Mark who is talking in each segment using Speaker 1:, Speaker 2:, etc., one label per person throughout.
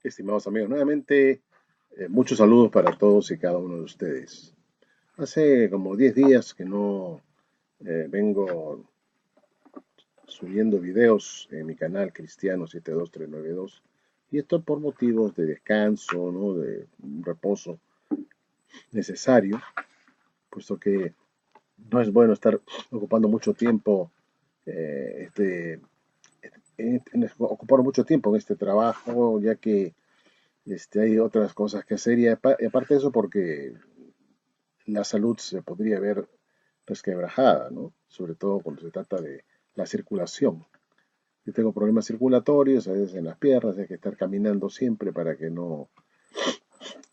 Speaker 1: Estimados amigos, nuevamente muchos saludos para todos y cada uno de ustedes. Hace como 10 días que no vengo subiendo videos en mi canal Cristiano 72392 y esto por motivos de descanso, ¿no? De un reposo necesario, puesto que no es bueno estar ocupando mucho tiempo, eh, este, ocupar mucho tiempo en este trabajo, ya que hay otras cosas que hacer y aparte de eso porque la salud se podría ver resquebrajada, ¿no? Sobre todo cuando se trata de la circulación. Yo tengo problemas circulatorios, a veces en las piernas, hay que estar caminando siempre para que no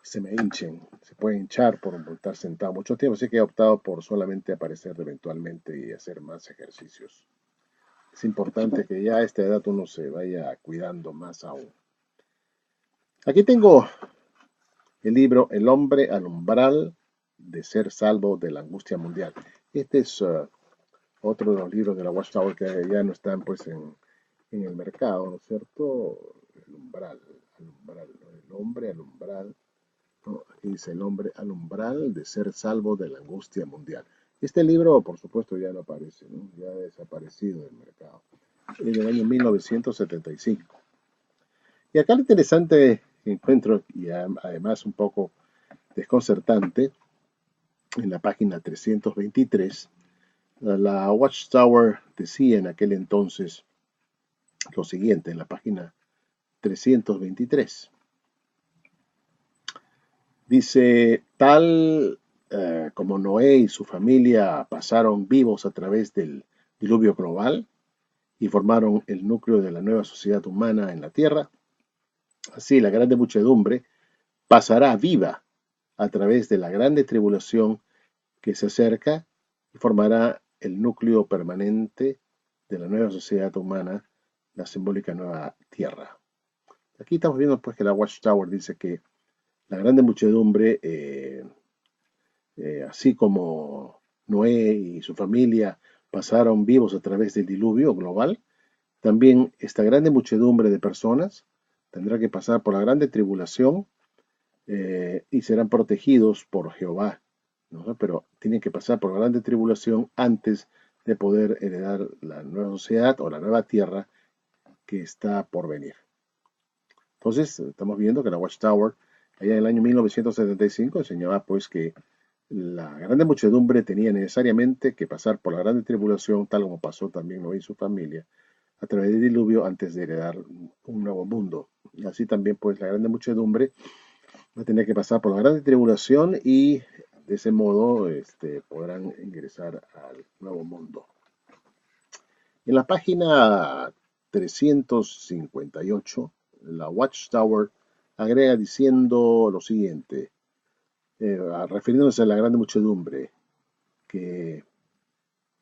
Speaker 1: se me hinchen. Se puede hinchar por estar sentado mucho tiempo, así que he optado por solamente aparecer eventualmente y hacer más ejercicios. Es importante que ya a esta edad uno se vaya cuidando más aún. Aquí tengo el libro El hombre al umbral de ser salvo de la angustia mundial. Este es otro de los libros de la Watchtower que ya no están pues en el mercado, ¿no es cierto? El umbral, el hombre al umbral, ¿no? Aquí dice el hombre al umbral de ser salvo de la angustia mundial. Este libro, por supuesto, ya no aparece, ¿no? Ya ha desaparecido del mercado. Es del año 1975. Y acá lo interesante que encuentro, y además un poco desconcertante, en la página 323, la Watchtower decía en aquel entonces lo siguiente, en la página 323. Dice, tal como Noé y su familia pasaron vivos a través del diluvio global y formaron el núcleo de la nueva sociedad humana en la Tierra, así la grande muchedumbre pasará viva a través de la grande tribulación que se acerca y formará el núcleo permanente de la nueva sociedad humana, la simbólica nueva Tierra. Aquí estamos viendo pues que la Watchtower dice que la grande muchedumbre, así como Noé y su familia pasaron vivos a través del diluvio global, también esta grande muchedumbre de personas tendrá que pasar por la grande tribulación y serán protegidos por Jehová, ¿no? Pero tienen que pasar por la grande tribulación antes de poder heredar la nueva sociedad o la nueva tierra que está por venir. Entonces, estamos viendo que la Watchtower, allá en el año 1975, enseñaba pues que la grande muchedumbre tenía necesariamente que pasar por la grande tribulación, tal como pasó también Noé y su familia, a través del diluvio antes de heredar un nuevo mundo. Y así también pues la grande muchedumbre va a tener que pasar por la grande tribulación y de ese modo podrán ingresar al nuevo mundo. En la página 358, la Watchtower agrega diciendo lo siguiente, refiriéndose a la grande muchedumbre, que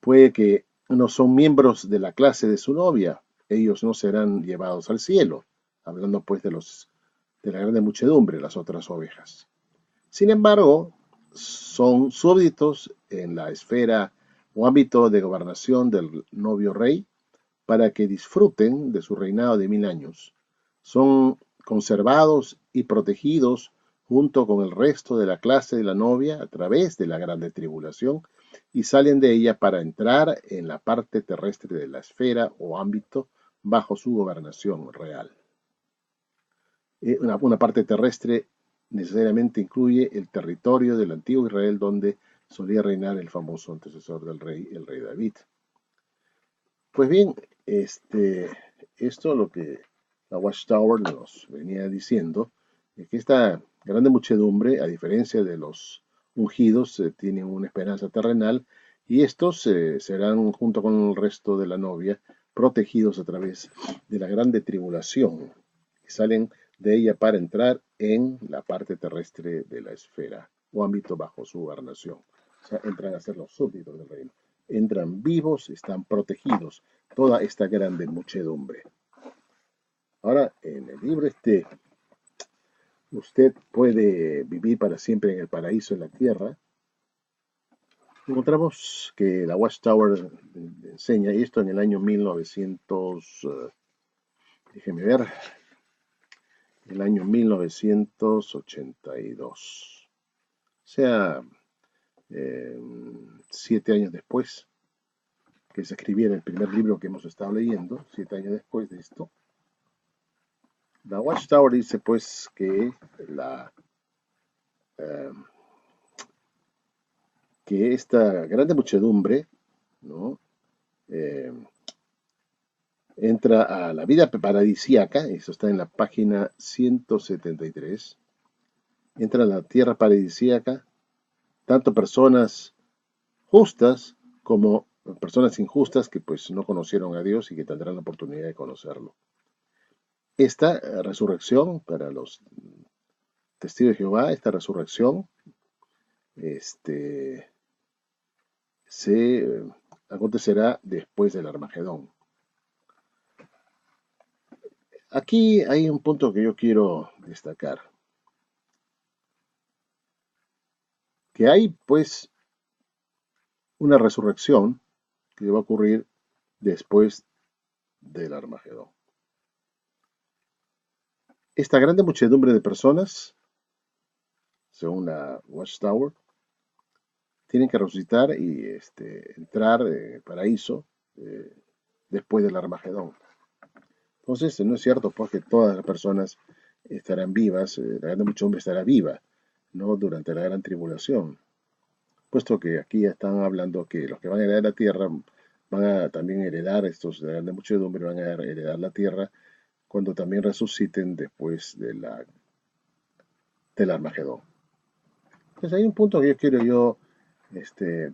Speaker 1: puede que no son miembros de la clase de su novia, ellos no serán llevados al cielo, hablando pues de la grande muchedumbre, las otras ovejas. Sin embargo, son súbditos en la esfera o ámbito de gobernación del novio rey para que disfruten de su reinado de 1000 años. Son conservados y protegidos junto con el resto de la clase de la novia a través de la grande tribulación y salen de ella para entrar en la parte terrestre de la esfera o ámbito bajo su gobernación real. Una parte terrestre necesariamente incluye el territorio del antiguo Israel donde solía reinar el famoso antecesor del rey, el rey David. Pues bien, esto lo que la Watchtower nos venía diciendo, es que esta grande muchedumbre, a diferencia de los ungidos, tienen una esperanza terrenal Y estos serán, junto con el resto de la novia, protegidos a través de la grande tribulación. Y salen de ella para entrar en la parte terrestre de la esfera o ámbito bajo su gobernación. O sea, entran a ser los súbditos del reino. Entran vivos, están protegidos. Toda esta grande muchedumbre. Ahora, en el libro usted puede vivir para siempre en el paraíso en la tierra. Encontramos que la Watchtower enseña, y esto en el año 1900, déjeme ver, el año 1982. O sea, eh, 7 años después que se escribiera el primer libro que hemos estado leyendo, 7 años después de esto, la Watchtower dice pues eh, que esta grande muchedumbre, ¿no? Eh, entra a la vida paradisíaca, eso está en la página 173, entra a la tierra paradisíaca, tanto personas justas como personas injustas que pues no conocieron a Dios y que tendrán la oportunidad de conocerlo. Esta resurrección para los testigos de Jehová, esta resurrección este, se acontecerá después del Armagedón. Aquí hay un punto que yo quiero destacar, que hay pues una resurrección que va a ocurrir después del Armagedón. Esta grande muchedumbre de personas, según la Watchtower, tienen que resucitar y entrar en el paraíso eh, después del Armagedón. Entonces, no es cierto pues que todas las personas estarán vivas, la grande muchedumbre estará viva, no durante la gran tribulación, puesto que aquí están hablando que los que van a heredar la tierra van a también heredar, estos de la grande muchedumbre van a heredar la tierra cuando también resuciten después del Armagedón. Entonces hay un punto que yo quiero este,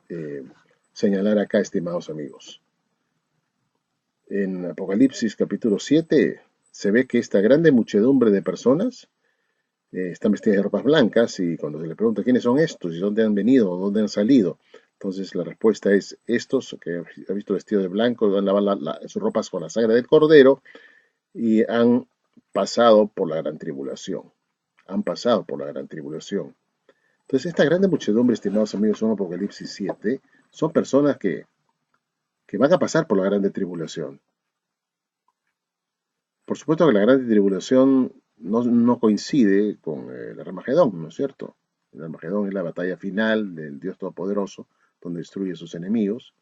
Speaker 1: eh, señalar acá, estimados amigos. En Apocalipsis capítulo 7 se ve que esta grande muchedumbre de personas están vestidas de ropas blancas y cuando se le pregunta quiénes son estos y dónde han venido o dónde han salido, entonces la respuesta es estos que han visto vestido de blanco, han lavado sus ropas con la sangre del cordero y han pasado por la gran tribulación. Han pasado por la gran tribulación. Entonces, esta grande muchedumbre, estimados amigos, son Apocalipsis 7, son personas que van a pasar por la grande tribulación. Por supuesto que la grande tribulación no coincide con el Armagedón, ¿no es cierto? El Armagedón es la batalla final del Dios Todopoderoso, donde destruye a sus enemigos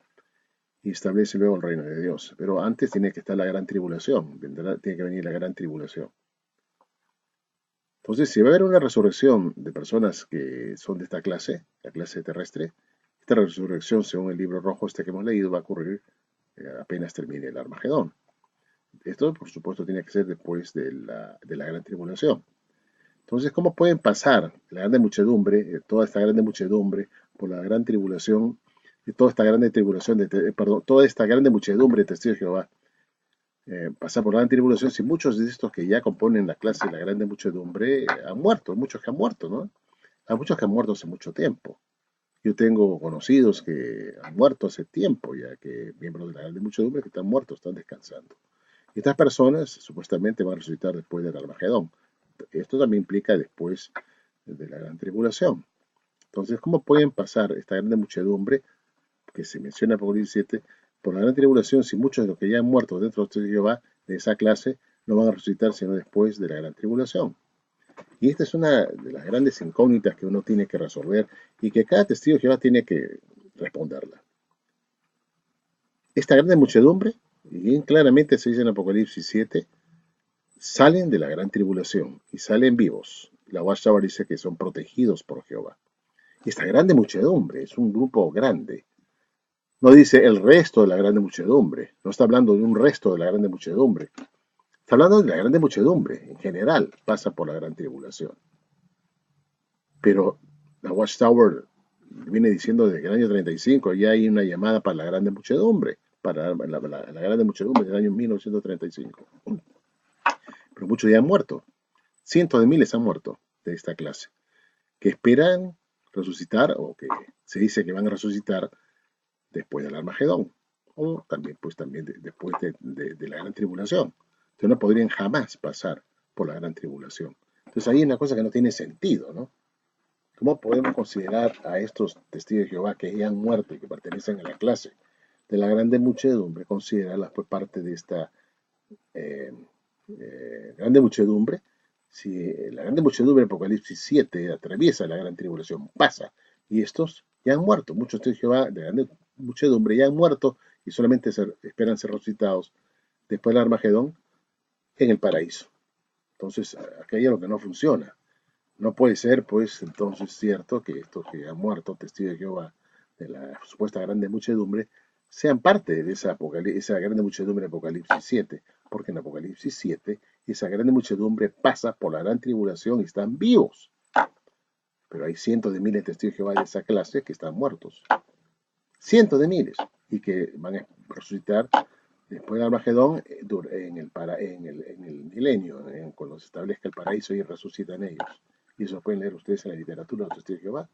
Speaker 1: y establece luego el reino de Dios. Pero antes tiene que estar la gran tribulación, tiene que venir la gran tribulación. Entonces, si va a haber una resurrección de personas que son de esta clase, la clase terrestre, esta resurrección, según el libro rojo que hemos leído, va a ocurrir apenas termine el Armagedón. Esto, por supuesto, tiene que ser después de la gran tribulación. Entonces, ¿cómo pueden pasar la grande muchedumbre, toda esta grande muchedumbre, por la gran tribulación, toda esta grande tribulación, perdón, toda esta grande muchedumbre de testigos de Jehová, pasar por la gran tribulación si muchos de estos que ya componen la clase de la grande muchedumbre han muerto, muchos que han muerto, ¿no? Hay muchos que han muerto hace mucho tiempo. Yo tengo conocidos que han muerto hace tiempo, ya que miembros de la grande muchedumbre que están muertos, están descansando. Y estas personas supuestamente van a resucitar después del Armagedón. Esto también implica después de la gran tribulación. Entonces, ¿cómo pueden pasar esta grande muchedumbre que se menciona en Apocalipsis 7 por la gran tribulación si muchos de los que ya han muerto dentro de Jehová de esa clase no van a resucitar sino después de la gran tribulación? Y esta es una de las grandes incógnitas que uno tiene que resolver y que cada testigo de Jehová tiene que responderla. Esta grande muchedumbre, y bien claramente se dice en Apocalipsis 7, salen de la gran tribulación y salen vivos. La Watchtower dice que son protegidos por Jehová. Y esta grande muchedumbre es un grupo grande. No dice el resto de la grande muchedumbre. No está hablando de un resto de la grande muchedumbre. Está hablando de la grande muchedumbre. En general pasa por la gran tribulación. Pero la Watchtower viene diciendo desde el año 35 ya hay una llamada para la grande muchedumbre, para la grande muchedumbre del año 1935. Pero muchos ya han muerto, cientos de miles han muerto de esta clase, que esperan resucitar o que se dice que van a resucitar después del Armagedón, o también, pues también después de la gran tribulación. Entonces no podrían jamás pasar por la gran tribulación. Entonces ahí hay una cosa que no tiene sentido, ¿no? ¿Cómo podemos considerar a estos testigos de Jehová que ya han muerto y que pertenecen a la clase de la grande muchedumbre, considerarlas por parte de esta eh, grande muchedumbre? Si la grande muchedumbre de Apocalipsis 7 atraviesa la gran tribulación, pasa, y estos ya han muerto, muchos testigos de Jehová de la grande muchedumbre ya han muerto y solamente esperan ser resucitados después del Armagedón en el paraíso. Entonces, aquí hay algo que no funciona. No puede ser, pues, entonces cierto que estos que han muerto, testigos de Jehová, de la supuesta grande muchedumbre, sean parte de esa grande muchedumbre de Apocalipsis 7, porque en Apocalipsis 7 esa grande muchedumbre pasa por la gran tribulación y están vivos. Pero hay cientos de miles de testigos de Jehová de esa clase que están muertos. Cientos de miles. Y que van a resucitar después del Armagedón en el milenio, cuando se establezca el paraíso y resucitan ellos. Y eso pueden leer ustedes en la literatura de los testigos de Jehová.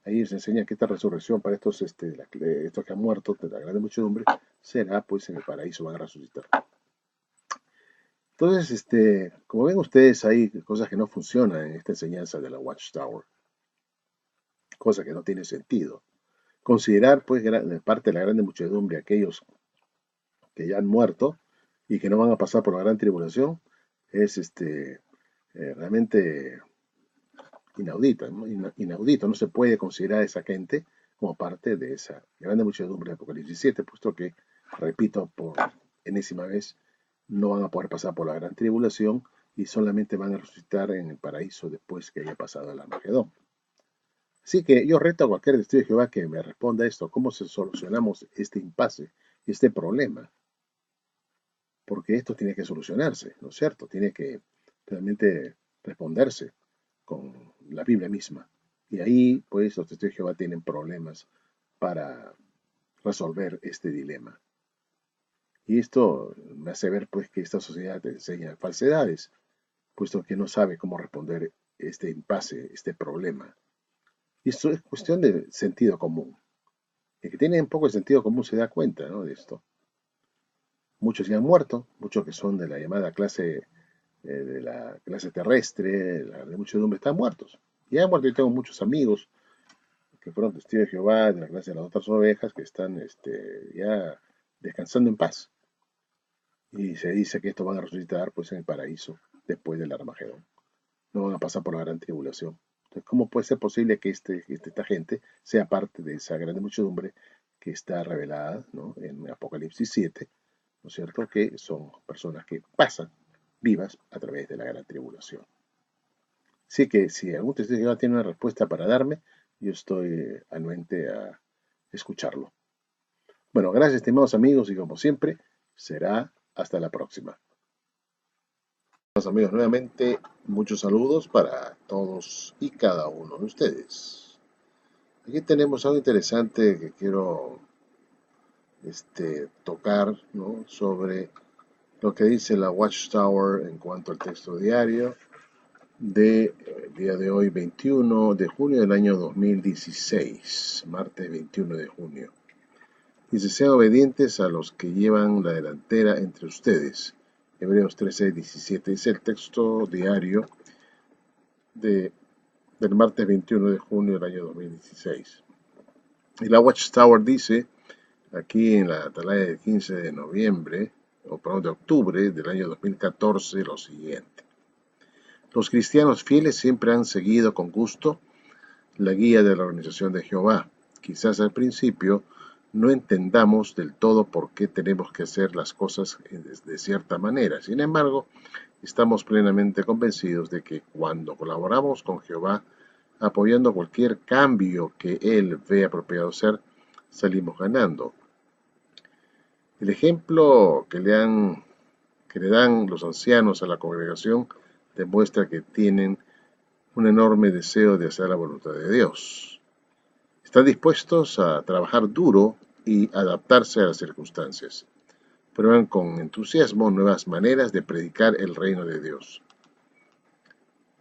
Speaker 1: Ahí se enseña que esta resurrección para estos que han muerto de la grande muchedumbre será pues en el paraíso, van a resucitar. Entonces, como ven ustedes, hay cosas que no funcionan en esta enseñanza de la Watchtower, cosa que no tiene sentido. Considerar pues parte de la grande muchedumbre aquellos que ya han muerto y que no van a pasar por la gran tribulación es realmente inaudito, ¿no? Inaudito, no se puede considerar a esa gente como parte de esa grande muchedumbre de Apocalipsis 7, puesto que, repito por enésima vez, no van a poder pasar por la gran tribulación y solamente van a resucitar en el paraíso después que haya pasado el Armagedón. Así que yo reto a cualquier testigo de Jehová que me responda esto, ¿cómo se solucionamos este impasse, este problema? Porque esto tiene que solucionarse, ¿no es cierto? Tiene que realmente responderse con la Biblia misma. Y ahí, pues, los testigos de Jehová tienen problemas para resolver este dilema. Y esto me hace ver, pues, que esta sociedad te enseña falsedades, puesto que no sabe cómo responder este impasse, este problema. Y esto es cuestión de sentido común. El que tiene un poco de sentido común se da cuenta, ¿no?, de esto. Muchos ya han muerto, muchos que son de la llamada clase de la clase terrestre, de muchedumbre, están muertos. Ya han muerto. Yo tengo muchos amigos que fueron testigos de Jehová, de la clase de las otras ovejas, que están ya descansando en paz. Y se dice que estos van a resucitar pues en el paraíso después del Armagedón. No van a pasar por la gran tribulación. Entonces, ¿cómo puede ser posible que esta gente sea parte de esa grande muchedumbre que está revelada, ¿no?, en Apocalipsis 7, ¿no es cierto?, que son personas que pasan vivas a través de la gran tribulación? Así que si algún testigo de Jehová tiene una respuesta para darme, yo estoy anuente a escucharlo. Bueno, gracias, estimados amigos, y como siempre, será hasta la próxima. Amigos, nuevamente, muchos saludos para todos y cada uno de ustedes. Aquí tenemos algo interesante que quiero tocar, ¿no?, sobre lo que dice la Watchtower en cuanto al texto diario de día de hoy, 21 de junio del año 2016, martes 21 de junio. Dice: sean obedientes a los que llevan la delantera entre ustedes. Hebreos 13, 17. Es el texto diario del martes 21 de junio del año 2016. Y la Watchtower dice, aquí en la atalaya del 15 de noviembre, de octubre del año 2014, lo siguiente: los cristianos fieles siempre han seguido con gusto la guía de la Organización de Jehová. Quizás al principio no entendamos del todo por qué tenemos que hacer las cosas de cierta manera. Sin embargo, estamos plenamente convencidos de que cuando colaboramos con Jehová, apoyando cualquier cambio que Él ve apropiado hacer, salimos ganando. El ejemplo que le dan los ancianos a la congregación demuestra que tienen un enorme deseo de hacer la voluntad de Dios. Están dispuestos a trabajar duro y adaptarse a las circunstancias. Prueban con entusiasmo nuevas maneras de predicar el reino de Dios.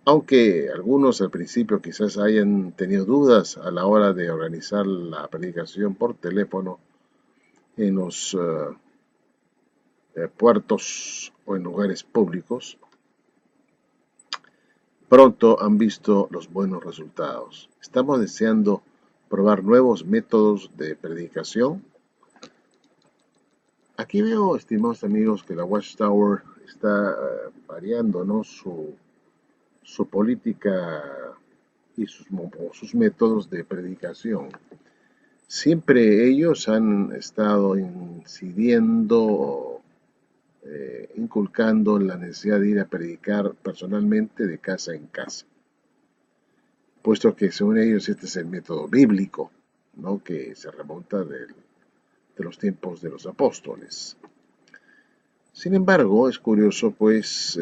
Speaker 1: Aunque algunos al principio quizás hayan tenido dudas a la hora de organizar la predicación por teléfono en los puertos o en lugares públicos, pronto han visto los buenos resultados. Estamos deseando probar nuevos métodos de predicación. Aquí veo, estimados amigos, que la Watchtower está variando, ¿no?, su política y sus métodos de predicación. Siempre ellos han estado incidiendo, inculcando la necesidad de ir a predicar personalmente de casa en casa, puesto que según ellos este es el método bíblico, ¿no?, que se remonta de los tiempos de los apóstoles. Sin embargo, es curioso pues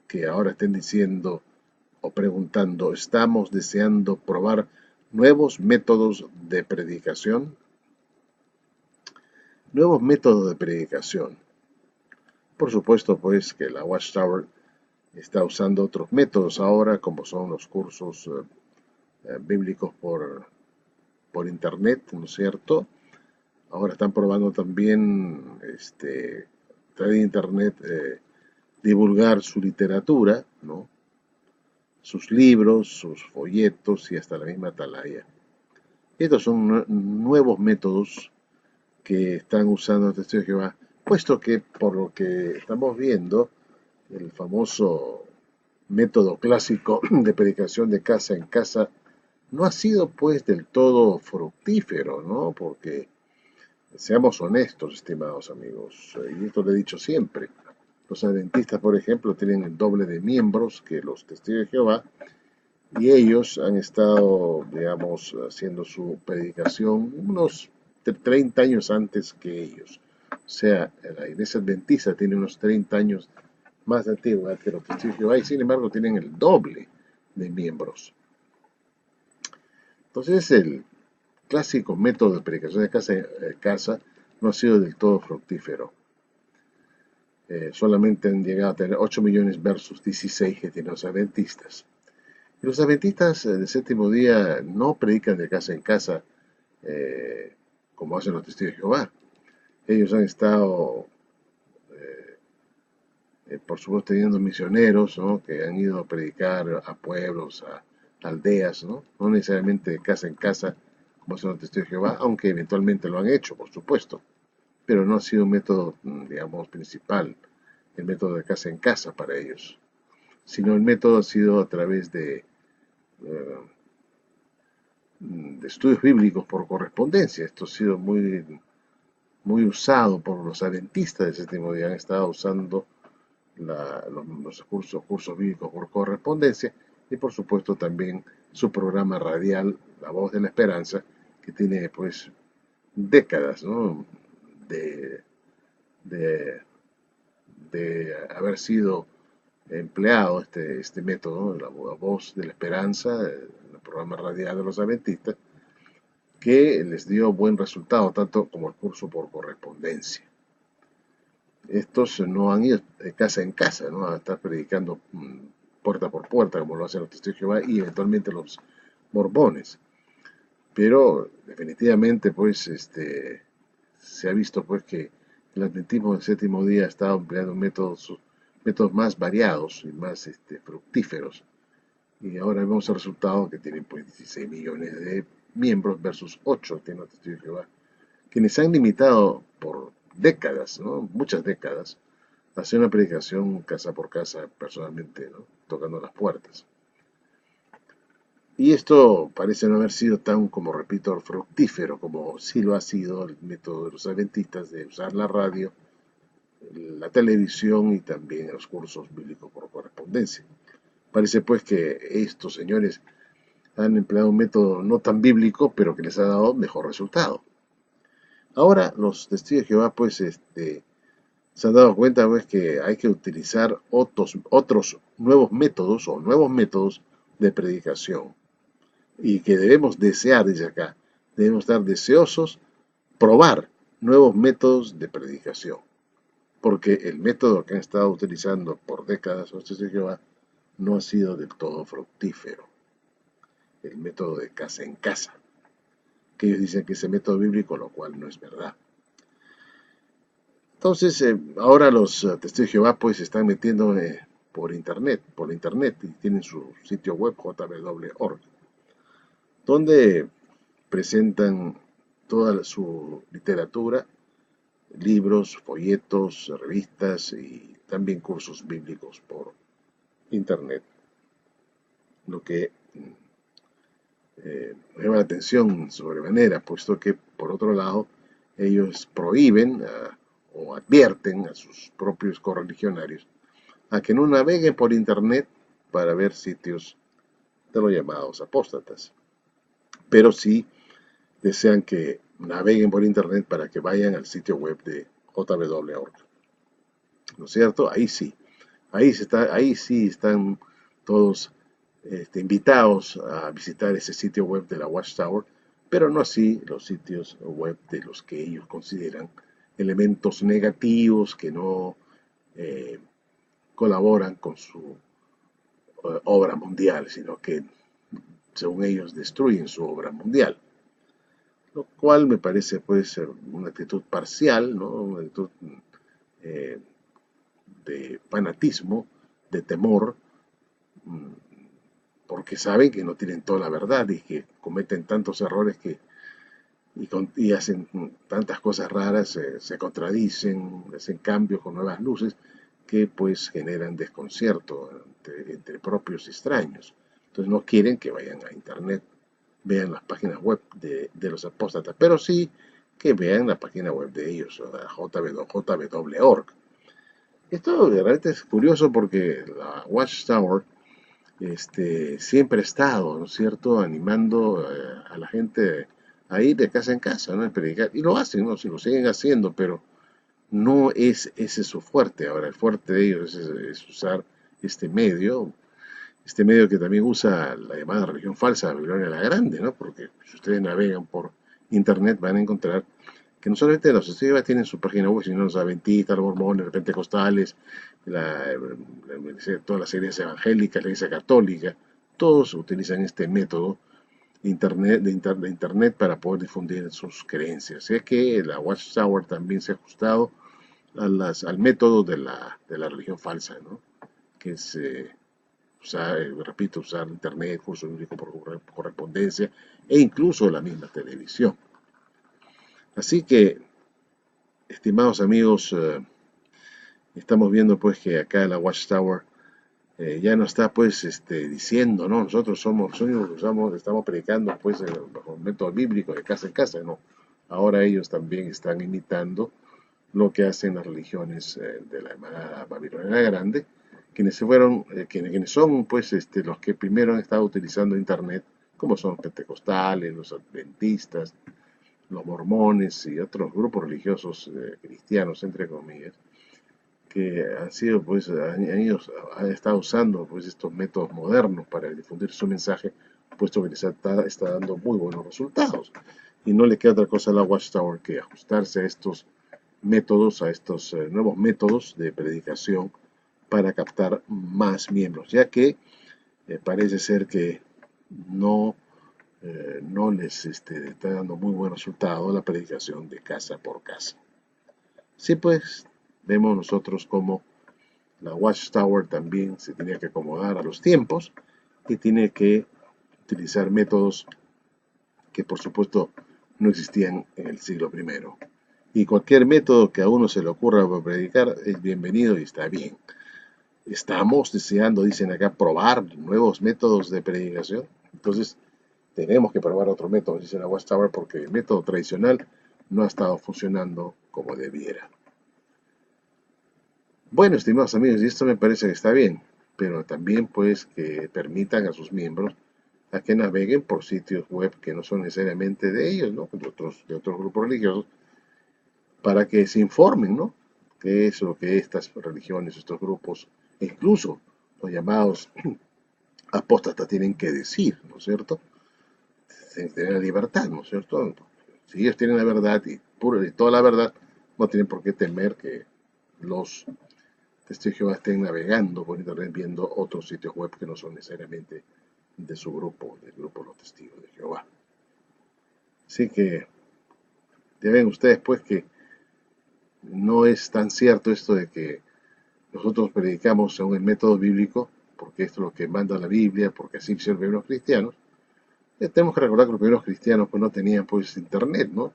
Speaker 1: que ahora estén diciendo o preguntando, ¿estamos deseando probar nuevos métodos de predicación? Nuevos métodos de predicación. Por supuesto pues que la Watchtower está usando otros métodos ahora, como son los cursos bíblicos por internet, ¿no es cierto? Ahora están probando también a través de internet divulgar su literatura, ¿no?, sus libros, sus folletos y hasta la misma atalaya. Estos son nuevos métodos que están usando los testigos de Jehová, puesto que por lo que estamos viendo, el famoso método clásico de predicación de casa en casa no ha sido pues del todo fructífero, ¿no? Porque seamos honestos, estimados amigos, y esto lo he dicho siempre, los adventistas, por ejemplo, tienen el doble de miembros que los testigos de Jehová, y ellos han estado, digamos, haciendo su predicación unos 30 años antes que ellos. O sea, la iglesia adventista tiene unos 30 años más de antigüedad que los testigos de Jehová, y sin embargo tienen el doble de miembros. Entonces, el clásico método de predicación de casa en casa no ha sido del todo fructífero. Solamente han llegado a tener 8 millones versus 16 que tienen los adventistas. Y los adventistas del séptimo día no predican de casa en casa como hacen los testigos de Jehová. Ellos han estado, por supuesto, teniendo misioneros, ¿no?, que han ido a predicar a pueblos, a aldeas, ¿no?, no necesariamente de casa en casa como hacen los testigos de Jehová, aunque eventualmente lo han hecho, por supuesto, pero no ha sido un método, digamos, principal, el método de casa en casa para ellos, sino el método ha sido a través de estudios bíblicos por correspondencia. Esto ha sido muy usado por los adventistas del séptimo día. Han estado usando los cursos bíblicos por correspondencia, y por supuesto también su programa radial, La Voz de la Esperanza, que tiene pues décadas, ¿no?, de haber sido empleado este método, ¿no?, la Voz de la Esperanza, el programa radial de los adventistas, que les dio buen resultado, tanto como el curso por correspondencia. Estos no han ido de casa en casa, ¿no?, a estar predicando puerta por puerta, como lo hacen los testigos de Jehová y eventualmente los mormones. Pero definitivamente, pues, se ha visto pues que el adventismo del séptimo día ha estado empleando métodos más variados y más fructíferos. Y ahora vemos el resultado, que tienen pues 16 millones de miembros versus 8 que no testigos de Jehová, quienes han limitado por décadas, ¿no?, muchas décadas, a hacer una predicación casa por casa personalmente, ¿no?, tocando las puertas. Y esto parece no haber sido tan, como repito, fructífero como sí lo ha sido el método de los adventistas de usar la radio, la televisión y también los cursos bíblicos por correspondencia. Parece pues que estos señores han empleado un método no tan bíblico, pero que les ha dado mejor resultado. Ahora los testigos de Jehová pues se han dado cuenta pues que hay que utilizar otros nuevos métodos de predicación, y que debemos desear, dice acá, debemos estar deseosos probar nuevos métodos de predicación, porque el método que han estado utilizando por décadas los testigos de Jehová no ha sido del todo fructífero. El método de casa en casa, que ellos dicen que es el método bíblico, lo cual no es verdad. Entonces, ahora los testigos de Jehová pues se están metiendo por internet y tienen su sitio web jw.org, donde presentan toda su literatura, libros, folletos, revistas y también cursos bíblicos por internet, lo que llama la atención sobremanera, puesto que por otro lado ellos prohíben o advierten a sus propios correligionarios a que no naveguen por internet para ver sitios de los llamados apóstatas, pero sí desean que naveguen por internet para que vayan al sitio web de jw.org. ¿No es cierto? Ahí sí están todos invitados a visitar ese sitio web de la Watchtower, pero no así los sitios web de los que ellos consideran elementos negativos que no colaboran con su obra mundial, sino que según ellos destruyen su obra mundial. Lo cual me parece puede ser una actitud parcial, ¿no? Una actitud de fanatismo, de temor, porque saben que no tienen toda la verdad y que cometen tantos errores y hacen tantas cosas raras, se contradicen, hacen cambios con nuevas luces que pues generan desconcierto entre propios extraños. Entonces no quieren que vayan a internet, vean las páginas web de los apóstatas, pero sí que vean la página web de ellos, jw.org. Esto realmente es curioso porque la Watchtower siempre ha estado, ¿no es cierto?, animando a la gente a ir de casa en casa, ¿no?, a predicar. Y lo hacen, ¿no?, si lo siguen haciendo, pero no es ese su fuerte. Ahora, el fuerte de ellos es usar este medio, que también usa la llamada religión falsa de Babilonia la Grande, ¿no? Porque si ustedes navegan por internet van a encontrar que no solamente los testigos tienen su página web, sino los adventistas, los mormones, los pentecostales, todas las iglesias evangélicas, la iglesia católica, todos utilizan este método de internet para poder difundir sus creencias. Así es que la Watchtower también se ha ajustado al método de la religión falsa, ¿no? Que es usar internet, curso bíblico por correspondencia e incluso la misma televisión. Así que, estimados amigos, estamos viendo pues que acá la Watchtower ya no está pues diciendo, no, nosotros somos los únicos que estamos predicando pues bajo el método bíblico de casa en casa, no. Ahora ellos también están imitando lo que hacen las religiones de la llamada Babilonia la Grande, quienes son pues los que primero han estado utilizando internet, como son los pentecostales, los adventistas, los mormones y otros grupos religiosos cristianos, entre comillas, que han estado usando pues estos métodos modernos para difundir su mensaje, puesto que les está dando muy buenos resultados. Y no le queda otra cosa a la Watchtower que ajustarse a estos métodos, a estos nuevos métodos de predicación para captar más miembros, ya que parece ser que no les está dando muy buen resultado la predicación de casa por casa. Sí, pues vemos nosotros como la Watchtower también se tiene que acomodar a los tiempos y tiene que utilizar métodos que por supuesto no existían en el siglo I. Y cualquier método que a uno se le ocurra para predicar es bienvenido y está bien. Estamos deseando, dicen acá, probar nuevos métodos de predicación. Entonces, tenemos que probar otro método, dice la Watchtower, porque el método tradicional no ha estado funcionando como debiera. Bueno, estimados amigos, y esto me parece que está bien, pero también pues que permitan a sus miembros a que naveguen por sitios web que no son necesariamente de ellos, ¿no?, de otros grupos religiosos, para que se informen, ¿no?, qué es lo que estas religiones, estos grupos, e incluso los llamados apóstatas tienen que decir, ¿no es cierto? tienen que tener la libertad, ¿no es cierto? Si ellos tienen la verdad y toda la verdad, no tienen por qué temer que los testigos de Jehová estén navegando por internet viendo otros sitios web que no son necesariamente de su grupo, del grupo de los testigos de Jehová. Así que ya ven ustedes pues que no es tan cierto esto de que nosotros predicamos según el método bíblico, porque esto es lo que manda la Biblia, porque así hicieron los primeros cristianos. Tenemos que recordar que los primeros cristianos pues no tenían pues internet, ¿no?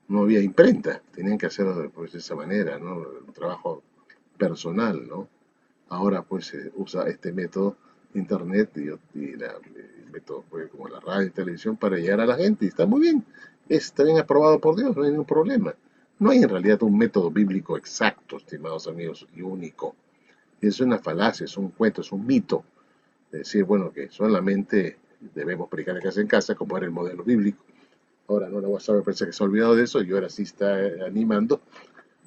Speaker 1: No había imprenta, tenían que hacerlo pues de esa manera, ¿no? Un trabajo personal, ¿no? Ahora pues se usa este método internet y el método pues, como la radio y televisión para llegar a la gente y está muy bien, está bien aprobado por Dios, no hay ningún problema. No hay en realidad un método bíblico exacto, estimados amigos, y único. Es una falacia, es un cuento, es un mito. De decir, bueno, que solamente debemos predicar de casa en casa, como era el modelo bíblico. Ahora no, la WhatsApp me parece que se ha olvidado de eso y ahora sí está animando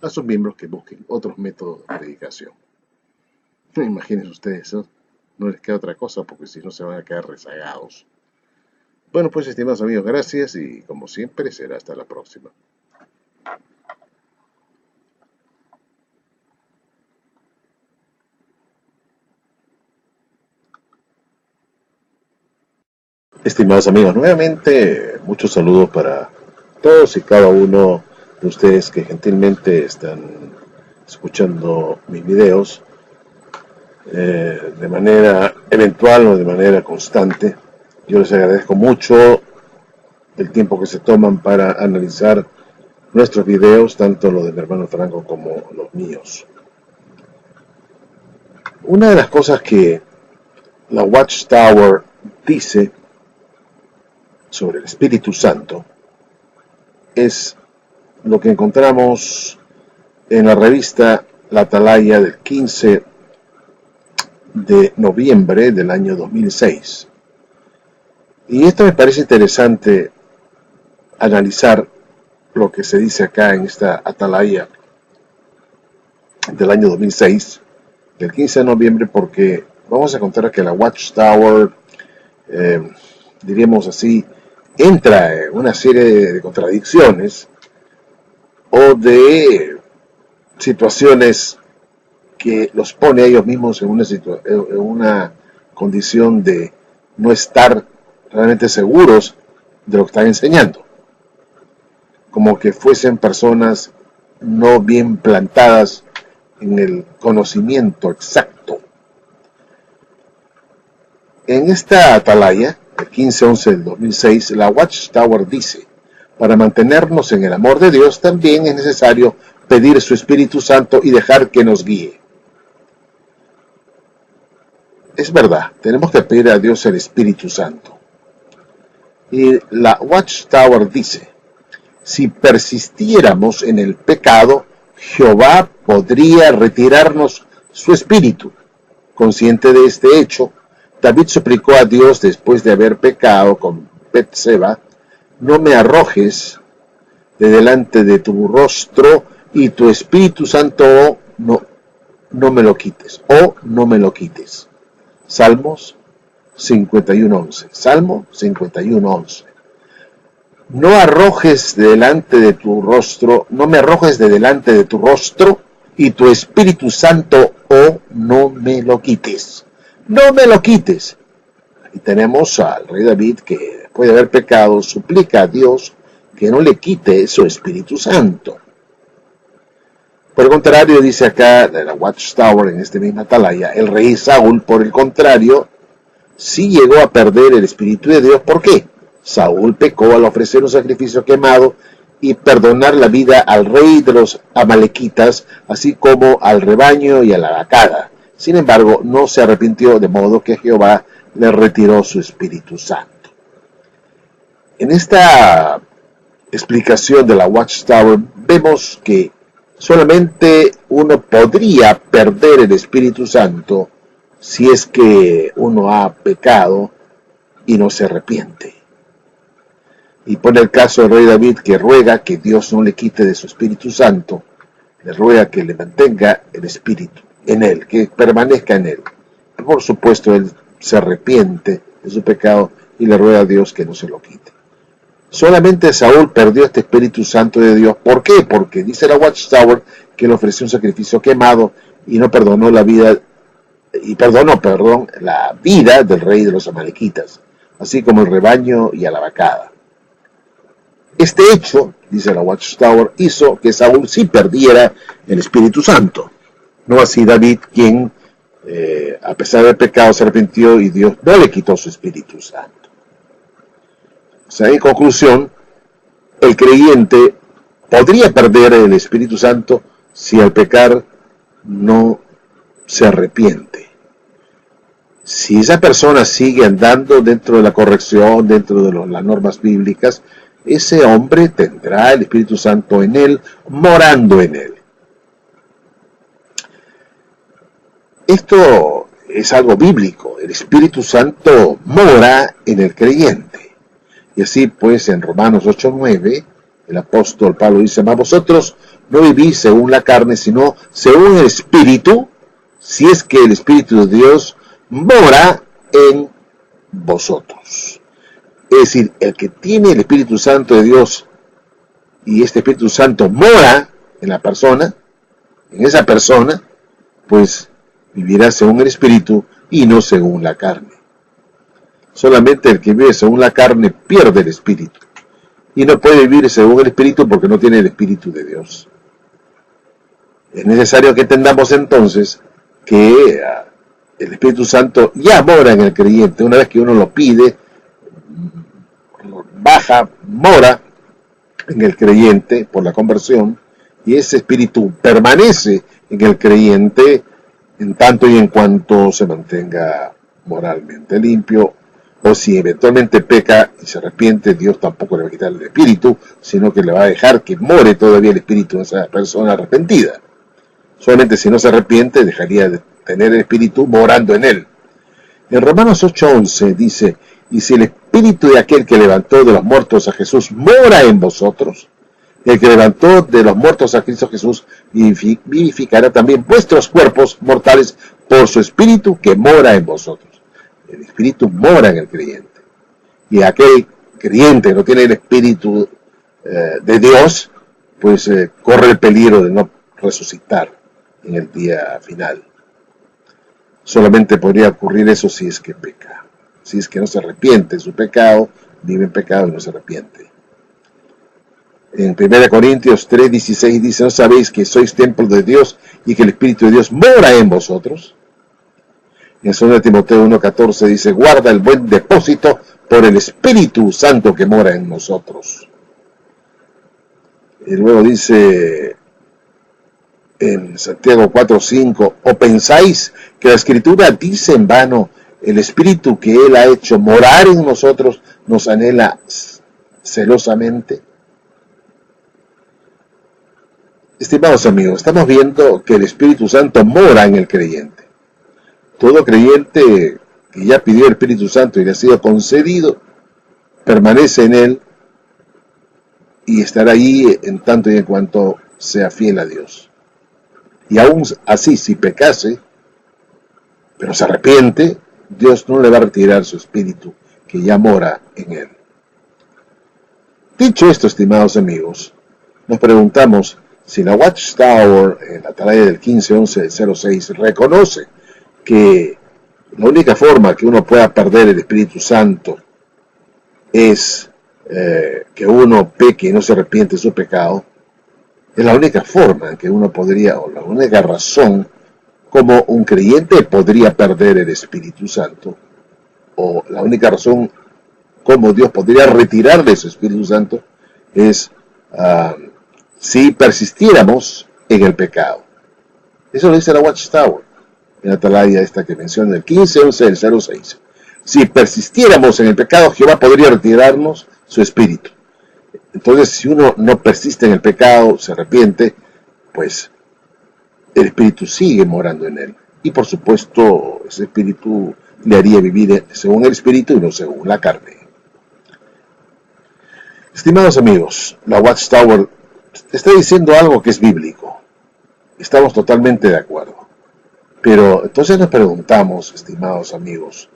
Speaker 1: a sus miembros que busquen otros métodos de predicación. Imagínense ustedes, ¿no? No les queda otra cosa porque si no se van a quedar rezagados. Bueno, pues estimados amigos, gracias y como siempre será hasta la próxima. Estimados amigos, nuevamente muchos saludos para todos y cada uno de ustedes que gentilmente están escuchando mis videos de manera eventual o de manera constante. Yo les agradezco mucho el tiempo que se toman para analizar nuestros videos, tanto los de mi hermano Franco como los míos. Una de las cosas que la Watchtower dice sobre el Espíritu Santo es lo que encontramos en la revista La Atalaya del 15 de noviembre del año 2006. Y esto me parece interesante analizar lo que se dice acá en esta Atalaya del año 2006, del 15 de noviembre, porque vamos a encontrar que la Watchtower, diríamos así, entra en una serie de contradicciones o de situaciones que los pone a ellos mismos en una condición de no estar realmente seguros de lo que están enseñando, como que fuesen personas no bien plantadas en el conocimiento exacto. En esta atalaya, el 15-11 del 2006, la Watchtower dice: para mantenernos en el amor de Dios también es necesario pedir su Espíritu Santo y dejar que nos guíe. Es verdad, tenemos que pedir a Dios el Espíritu Santo. Y la Watchtower dice: si persistiéramos en el pecado, Jehová podría retirarnos su espíritu. Consciente de este hecho, David suplicó a Dios después de haber pecado con Betseba: no me arrojes de delante de tu rostro y tu Espíritu Santo no me lo quites, no me lo quites. Salmos 51:11. Salmo 51:11. No arrojes de delante de tu rostro, no me arrojes de delante de tu rostro y tu Espíritu Santo, no me lo quites. No me lo quites. Y tenemos al rey David que después de haber pecado suplica a Dios que no le quite su Espíritu Santo. Por el contrario, dice acá de la Watchtower en este misma atalaya, el rey Saúl, por el contrario, sí llegó a perder el Espíritu de Dios. ¿Por qué? Saúl pecó al ofrecer un sacrificio quemado y perdonar la vida al rey de los amalequitas, así como al rebaño y a la vacada. Sin embargo, no se arrepintió, de modo que Jehová le retiró su Espíritu Santo. En esta explicación de la Watchtower vemos que solamente uno podría perder el Espíritu Santo si es que uno ha pecado y no se arrepiente. Y pone el caso del rey David, que ruega que Dios no le quite de su Espíritu Santo, le ruega que le mantenga el Espíritu en él, que permanezca en él. Por supuesto, él se arrepiente de su pecado y le ruega a Dios que no se lo quite.
Speaker 2: Solamente Saúl perdió este Espíritu Santo de Dios. ¿Por qué? Porque dice la Watchtower que le ofreció un sacrificio quemado y no perdonó la vida, la vida del rey de los amalequitas, así como el rebaño y a la vacada. Este hecho, dice la Watchtower, hizo que Saúl sí perdiera el Espíritu Santo. No así David, quien, a pesar del pecado, se arrepintió y Dios no le quitó su Espíritu Santo. O sea, en conclusión, el creyente podría perder el Espíritu Santo si al pecar no se arrepiente. Si esa persona sigue andando dentro de la corrección, dentro de las normas bíblicas, ese hombre tendrá el Espíritu Santo en él, morando en él. Esto es algo bíblico. El Espíritu Santo mora en el creyente. Y así pues en Romanos 8:9, el apóstol Pablo dice: mas vosotros no vivís según la carne, sino según el Espíritu, si es que el Espíritu de Dios mora en vosotros. Es decir, el que tiene el Espíritu Santo de Dios y este Espíritu Santo mora en la persona, en esa persona, pues vivirá según el Espíritu y no según la carne. Solamente el que vive según la carne pierde el Espíritu y no puede vivir según el Espíritu porque no tiene el Espíritu de Dios. Es necesario que entendamos entonces que el Espíritu Santo ya mora en el creyente. Una vez que uno lo pide, baja, mora en el creyente por la conversión, y ese Espíritu permanece en el creyente en tanto y en cuanto se mantenga moralmente limpio. O si eventualmente peca y se arrepiente, Dios tampoco le va a quitar el Espíritu, sino que le va a dejar que more todavía el Espíritu de esa persona arrepentida. Solamente si no se arrepiente, dejaría de tener el Espíritu morando en él. En Romanos 8:11 dice: y si el Espíritu de aquel que levantó de los muertos a Jesús mora en vosotros, el que levantó de los muertos a Cristo Jesús vivificará también vuestros cuerpos mortales por su Espíritu que mora en vosotros. El Espíritu mora en el creyente. Y aquel creyente que no tiene el Espíritu de Dios, pues corre el peligro de no resucitar en el día final. Solamente podría ocurrir eso si es que peca. Si es que no se arrepiente de su pecado, vive en pecado y no se arrepiente. En 1 Corintios 3:16 dice: ¿no sabéis que sois templo de Dios y que el Espíritu de Dios mora en vosotros? En 2 Timoteo 1:14 dice: guarda el buen depósito por el Espíritu Santo que mora en nosotros. Y luego dice en Santiago 4:5: ¿o pensáis que la Escritura dice en vano, el Espíritu que Él ha hecho morar en nosotros nos anhela celosamente? Estimados amigos, estamos viendo que el Espíritu Santo mora en el creyente. Todo creyente que ya pidió el Espíritu Santo y le ha sido concedido, permanece en él y estará allí en tanto y en cuanto sea fiel a Dios. Y aún así, si pecase, pero se arrepiente, Dios no le va a retirar su Espíritu que ya mora en él. Dicho esto, estimados amigos, nos preguntamos si la Watchtower en la atalaya del 15-11-06 reconoce que la única forma que uno pueda perder el Espíritu Santo es que uno peque y no se arrepiente de su pecado. Es la única forma en que uno podría, o la única razón como un creyente podría perder el Espíritu Santo, o la única razón como Dios podría retirarle su Espíritu Santo, es si persistiéramos en el pecado. Eso lo dice la Watchtower en la atalaya esta que menciona el 15-11-06. Si persistiéramos en el pecado, Jehová podría retirarnos su espíritu. Entonces, si uno no persiste en el pecado, se arrepiente, pues el espíritu sigue morando en él. Y por supuesto, ese espíritu le haría vivir según el espíritu y no según la carne. Estimados amigos, la Watchtower está diciendo algo que es bíblico. Estamos totalmente de acuerdo. Pero entonces nos preguntamos, estimados amigos,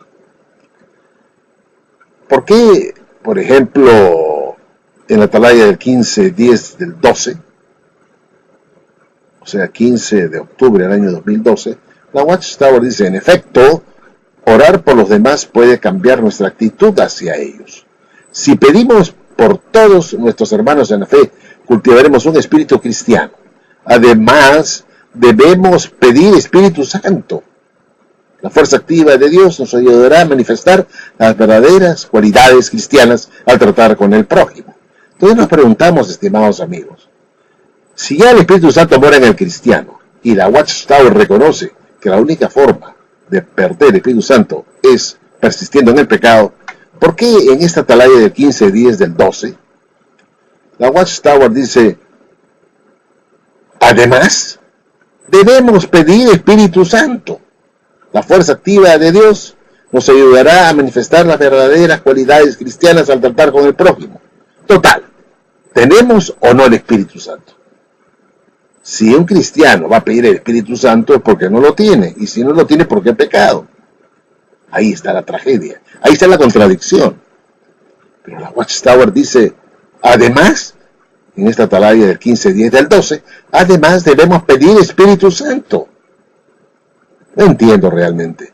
Speaker 2: ¿por qué, por ejemplo, en la atalaya del 15-10 del 12, o sea, 15 de octubre del año 2012, la Watchtower dice, en efecto, orar por los demás puede cambiar nuestra actitud hacia ellos. Si pedimos por todos nuestros hermanos en la fe, cultivaremos un espíritu cristiano. Además, debemos pedir Espíritu Santo. La fuerza activa de Dios nos ayudará a manifestar las verdaderas cualidades cristianas al tratar con el prójimo. Entonces nos preguntamos, estimados amigos, si ya el Espíritu Santo mora en el cristiano y la Watchtower reconoce que la única forma de perder el Espíritu Santo es persistiendo en el pecado, ¿por qué en esta atalaya del 15-10 del 12 la Watchtower dice, además, debemos pedir Espíritu Santo? La fuerza activa de Dios nos ayudará a manifestar las verdaderas cualidades cristianas al tratar con el prójimo. Total, ¿tenemos o no el Espíritu Santo? Si un cristiano va a pedir el Espíritu Santo es porque no lo tiene, y si no lo tiene, porque ha pecado. Ahí está la tragedia, ahí está la contradicción. Pero la Watchtower dice, además, en esta atalaya del 15-10 del 12, además debemos pedir Espíritu Santo. No entiendo realmente.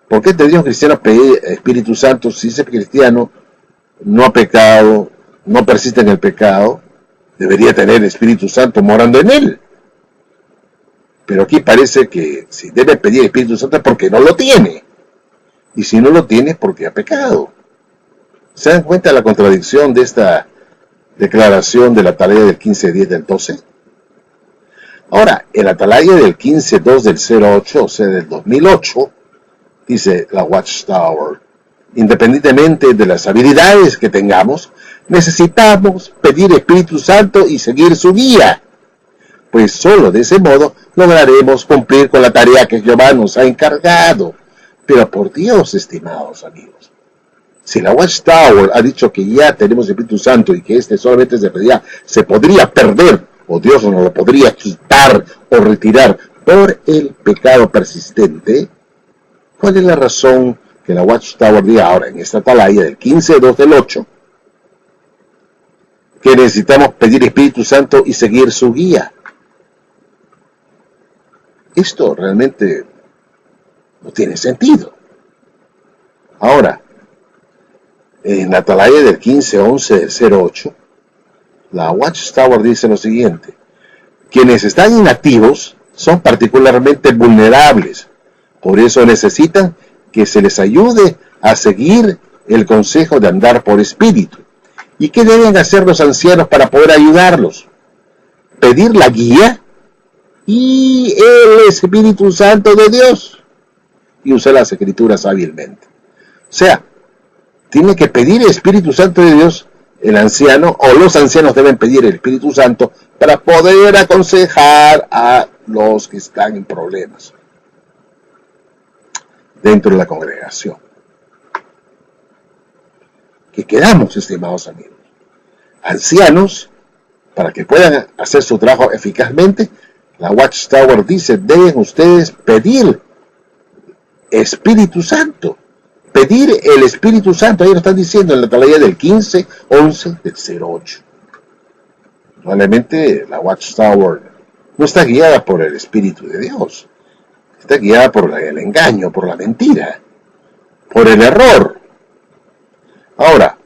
Speaker 2: ¿Por qué tendría un cristiano pedir Espíritu Santo si ese cristiano no ha pecado, no persiste en el pecado? Debería tener el Espíritu Santo morando en él. Pero aquí parece que si debe pedir Espíritu Santo es porque no lo tiene. Y si no lo tiene es porque ha pecado. ¿Se dan cuenta de la contradicción de esta declaración de la atalaya del 15-10 del 12? Ahora, en la atalaya del 15-2 del 08, o sea, del 2008, dice la Watchtower, independientemente de las habilidades que tengamos, necesitamos pedir Espíritu Santo y seguir su guía, pues solo de ese modo lograremos cumplir con la tarea que Jehová nos ha encargado. Pero por Dios, estimados amigos, si la Watchtower ha dicho que ya tenemos Espíritu Santo y que este solamente se podría perder, o Dios nos lo podría quitar o retirar por el pecado persistente, ¿cuál es la razón que la Watchtower diga ahora en esta atalaya del 15-2 del 8 que necesitamos pedir Espíritu Santo y seguir su guía? Esto realmente no tiene sentido. Ahora, en la atalaya del 15-11 del 08, la Watchtower dice lo siguiente: quienes están inactivos son particularmente vulnerables, por eso necesitan que se les ayude a seguir el consejo de andar por espíritu. ¿Y qué deben hacer los ancianos para poder ayudarlos? Pedir la guía y el Espíritu Santo de Dios y usar las escrituras hábilmente. O sea, tiene que pedir el Espíritu Santo de Dios el anciano, o los ancianos deben pedir el Espíritu Santo para poder aconsejar a los que están en problemas dentro de la congregación. ¿Qué quedamos, estimados amigos? Ancianos, para que puedan hacer su trabajo eficazmente, la Watchtower dice, deben ustedes pedir Espíritu Santo. Pedir el Espíritu Santo, ahí lo están diciendo en la atalaya del 15-11 del 08. Probablemente la Watchtower no está guiada por el Espíritu de Dios, está guiada por el engaño, por la mentira, por el error. Ahora,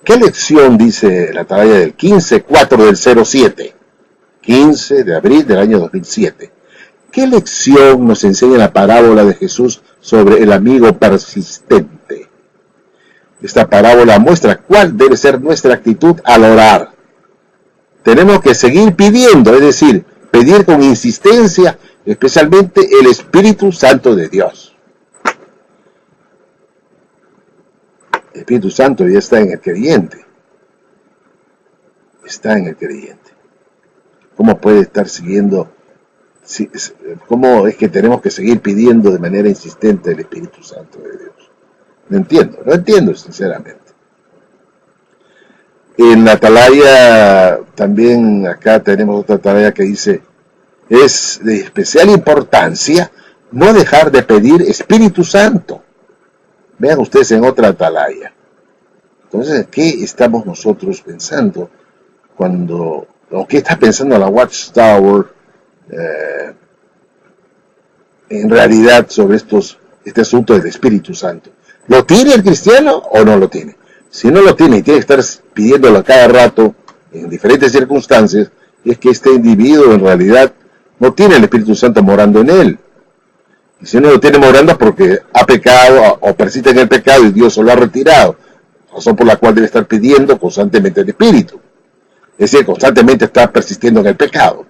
Speaker 2: ¿qué lección dice la atalaya del 15-4 del 07? 15 de abril del año 2007. ¿Qué lección nos enseña la parábola de Jesús sobre el amigo persistente? Esta parábola muestra cuál debe ser nuestra actitud al orar. Tenemos que seguir pidiendo, es decir, pedir con insistencia, especialmente el Espíritu Santo de Dios. El Espíritu Santo ya está en el creyente. Está en el creyente. ¿Cómo puede estar siguiendo? ¿Cómo es que tenemos que seguir pidiendo de manera insistente el Espíritu Santo de Dios? No entiendo sinceramente. En la atalaya, también acá tenemos otra atalaya que dice, es de especial importancia no dejar de pedir Espíritu Santo. Vean ustedes en otra atalaya. Entonces, ¿qué estamos nosotros pensando o qué está pensando la Watchtower en realidad sobre este asunto del Espíritu Santo? ¿Lo tiene el cristiano o no lo tiene? Si no lo tiene y tiene que estar pidiéndolo a cada rato en diferentes circunstancias, es que este individuo en realidad no tiene el Espíritu Santo morando en él. Y si no lo tiene morando es porque ha pecado o persiste en el pecado y Dios se lo ha retirado, razón por la cual debe estar pidiendo constantemente el Espíritu. Es decir, constantemente está persistiendo en el pecado,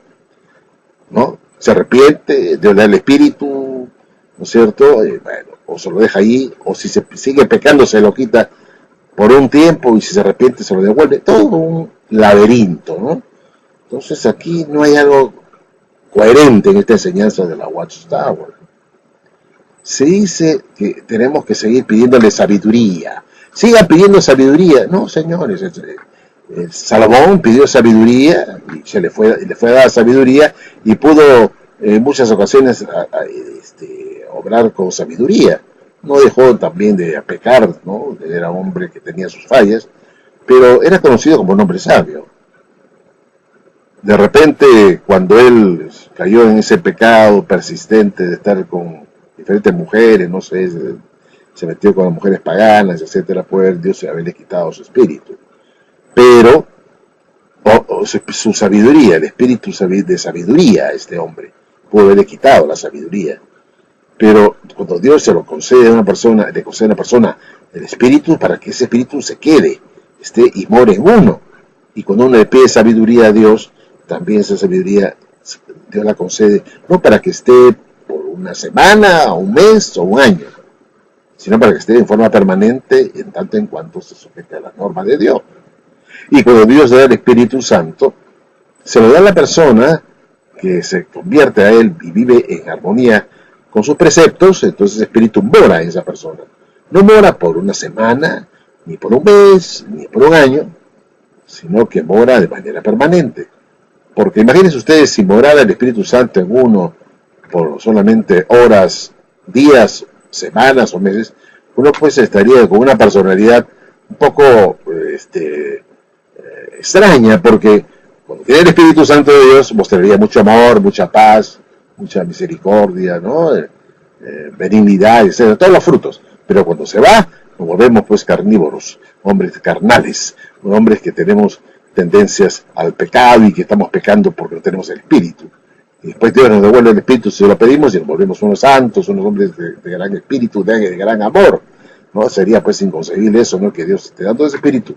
Speaker 2: ¿no? Se arrepiente, Dios le da el Espíritu, ¿no es cierto? Bueno, o se lo deja ahí, o si se sigue pecando se lo quita por un tiempo y si se arrepiente se lo devuelve. Todo un laberinto, ¿no? Entonces aquí no hay algo coherente en esta enseñanza de la Watchtower. Se dice que tenemos que seguir pidiéndole sabiduría. Sigan pidiendo sabiduría. No, señores, Salomón pidió sabiduría y le fue dada sabiduría y pudo en muchas ocasiones obrar con sabiduría. No dejó también de pecar, ¿no? Era un hombre que tenía sus fallas, pero era conocido como un hombre sabio. De repente, cuando él cayó en ese pecado persistente de estar con diferentes mujeres, no sé, se metió con las mujeres paganas, etcétera, pues Dios haberle quitado su espíritu. Pero su sabiduría, el espíritu de sabiduría a este hombre, pudo haberle quitado la sabiduría. Pero cuando Dios se lo concede a una persona, le concede a una persona el espíritu para que ese espíritu se quede, esté y more en uno. Y cuando uno le pide sabiduría a Dios, también esa sabiduría Dios la concede, no para que esté por una semana, un mes o un año, sino para que esté en forma permanente en tanto en cuanto se sujete a las normas de Dios. Y cuando Dios da el Espíritu Santo, se lo da a la persona que se convierte a Él y vive en armonía con sus preceptos, entonces el Espíritu mora en esa persona. No mora por una semana, ni por un mes, ni por un año, sino que mora de manera permanente. Porque imagínense ustedes si morara el Espíritu Santo en uno por solamente horas, días, semanas o meses, uno pues estaría con una personalidad un poco extraña, porque cuando tiene el Espíritu Santo de Dios mostraría mucho amor, mucha paz, mucha misericordia, ¿no? Benignidad, etc., todos los frutos. Pero cuando se va, nos volvemos pues carnívoros, hombres carnales, hombres que tenemos tendencias al pecado y que estamos pecando porque no tenemos el Espíritu. Y después Dios nos devuelve el Espíritu si lo pedimos y nos volvemos unos santos, unos hombres de gran espíritu, de gran amor, ¿no? Sería pues inconcebible eso, ¿no? Que Dios te da todo ese espíritu,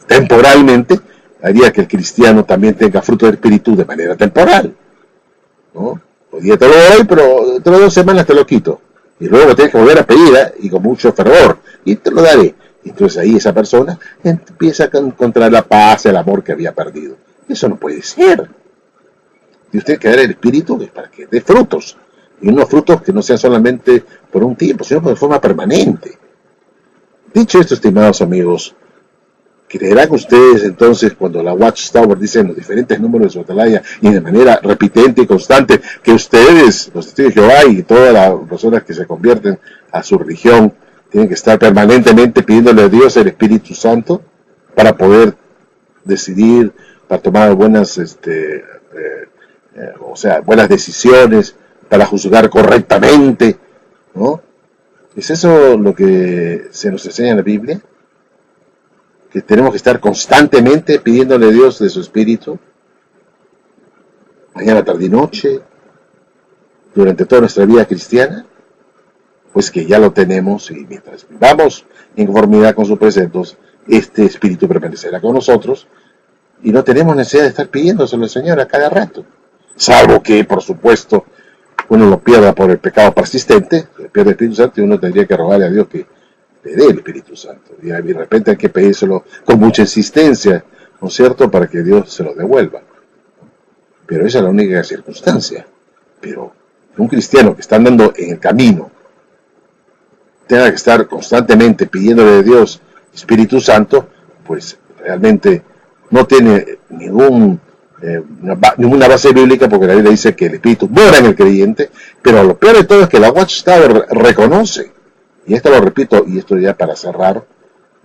Speaker 2: temporalmente, haría que el cristiano también tenga fruto del espíritu de manera temporal, ¿no? Hoy día te lo doy, pero dentro de 2 semanas te lo quito. Y luego tienes que volver a pedir, y con mucho fervor, y te lo daré. Entonces ahí esa persona empieza a encontrar la paz, el amor que había perdido. Eso no puede ser. Y usted que dar el espíritu es para que dé frutos. Y unos frutos que no sean solamente por un tiempo, sino de forma permanente. Dicho esto, estimados amigos, ¿creerán ustedes entonces cuando la Watchtower dice en los diferentes números de su atalaya y de manera repitente y constante que ustedes, los testigos de Jehová y todas las personas que se convierten a su religión, tienen que estar permanentemente pidiéndole a Dios el Espíritu Santo para poder decidir, para tomar buenas, buenas decisiones, para juzgar correctamente, ¿no? ¿Es eso lo que se nos enseña en la Biblia? Que tenemos que estar constantemente pidiéndole a Dios de su Espíritu, mañana, tarde y noche, durante toda nuestra vida cristiana. Pues que ya lo tenemos y mientras vivamos en conformidad con sus preceptos, este Espíritu permanecerá con nosotros y no tenemos necesidad de estar pidiéndoselo al Señor a cada rato, salvo que, por supuesto, uno lo pierda por el pecado persistente, pierde el Espíritu Santo y uno tendría que rogarle a Dios que le dé el Espíritu Santo. Y de repente hay que pedírselo con mucha insistencia, ¿no es cierto?, para que Dios se lo devuelva. Pero esa es la única circunstancia. Pero un cristiano que está andando en el camino tenga que estar constantemente pidiéndole a Dios Espíritu Santo, pues realmente no tiene ninguna base bíblica, porque la Biblia dice que el Espíritu mora en el creyente, pero lo peor de todo es que la Watchtower reconoce Y esto lo repito, y esto ya para cerrar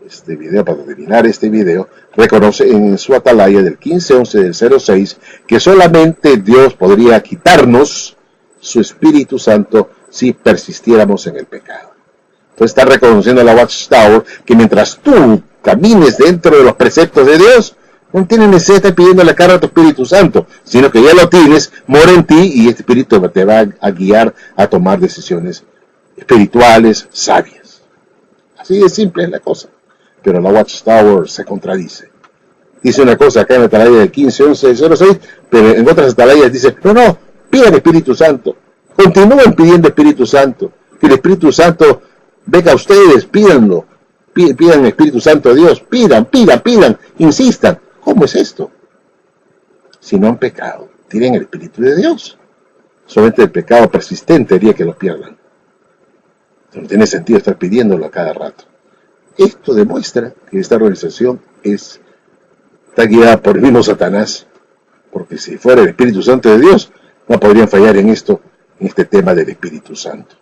Speaker 2: este video, para terminar este video, reconoce en su atalaya del 15-11 del 06 que solamente Dios podría quitarnos su Espíritu Santo si persistiéramos en el pecado. Entonces está reconociendo la Watchtower que mientras tú camines dentro de los preceptos de Dios, no tienes necesidad de estar pidiendo la cara a tu Espíritu Santo, sino que ya lo tienes, mora en ti y este Espíritu te va a guiar a tomar decisiones espirituales sabias. Así de simple es la cosa. Pero la Watchtower se contradice. Dice una cosa acá en la atalaya del 15-11-06, pero en otras atalayas dice, no, pidan Espíritu Santo. Continúen pidiendo Espíritu Santo. Que el Espíritu Santo venga a ustedes, pídanlo. Pidan el Espíritu Santo a Dios. Pidan, insistan. ¿Cómo es esto? Si no han pecado, tienen el Espíritu de Dios. Solamente el pecado persistente haría que lo pierdan. No tiene sentido estar pidiéndolo a cada rato. Esto demuestra que esta organización está guiada por el mismo Satanás, porque si fuera el Espíritu Santo de Dios, no podrían fallar en este tema del Espíritu Santo.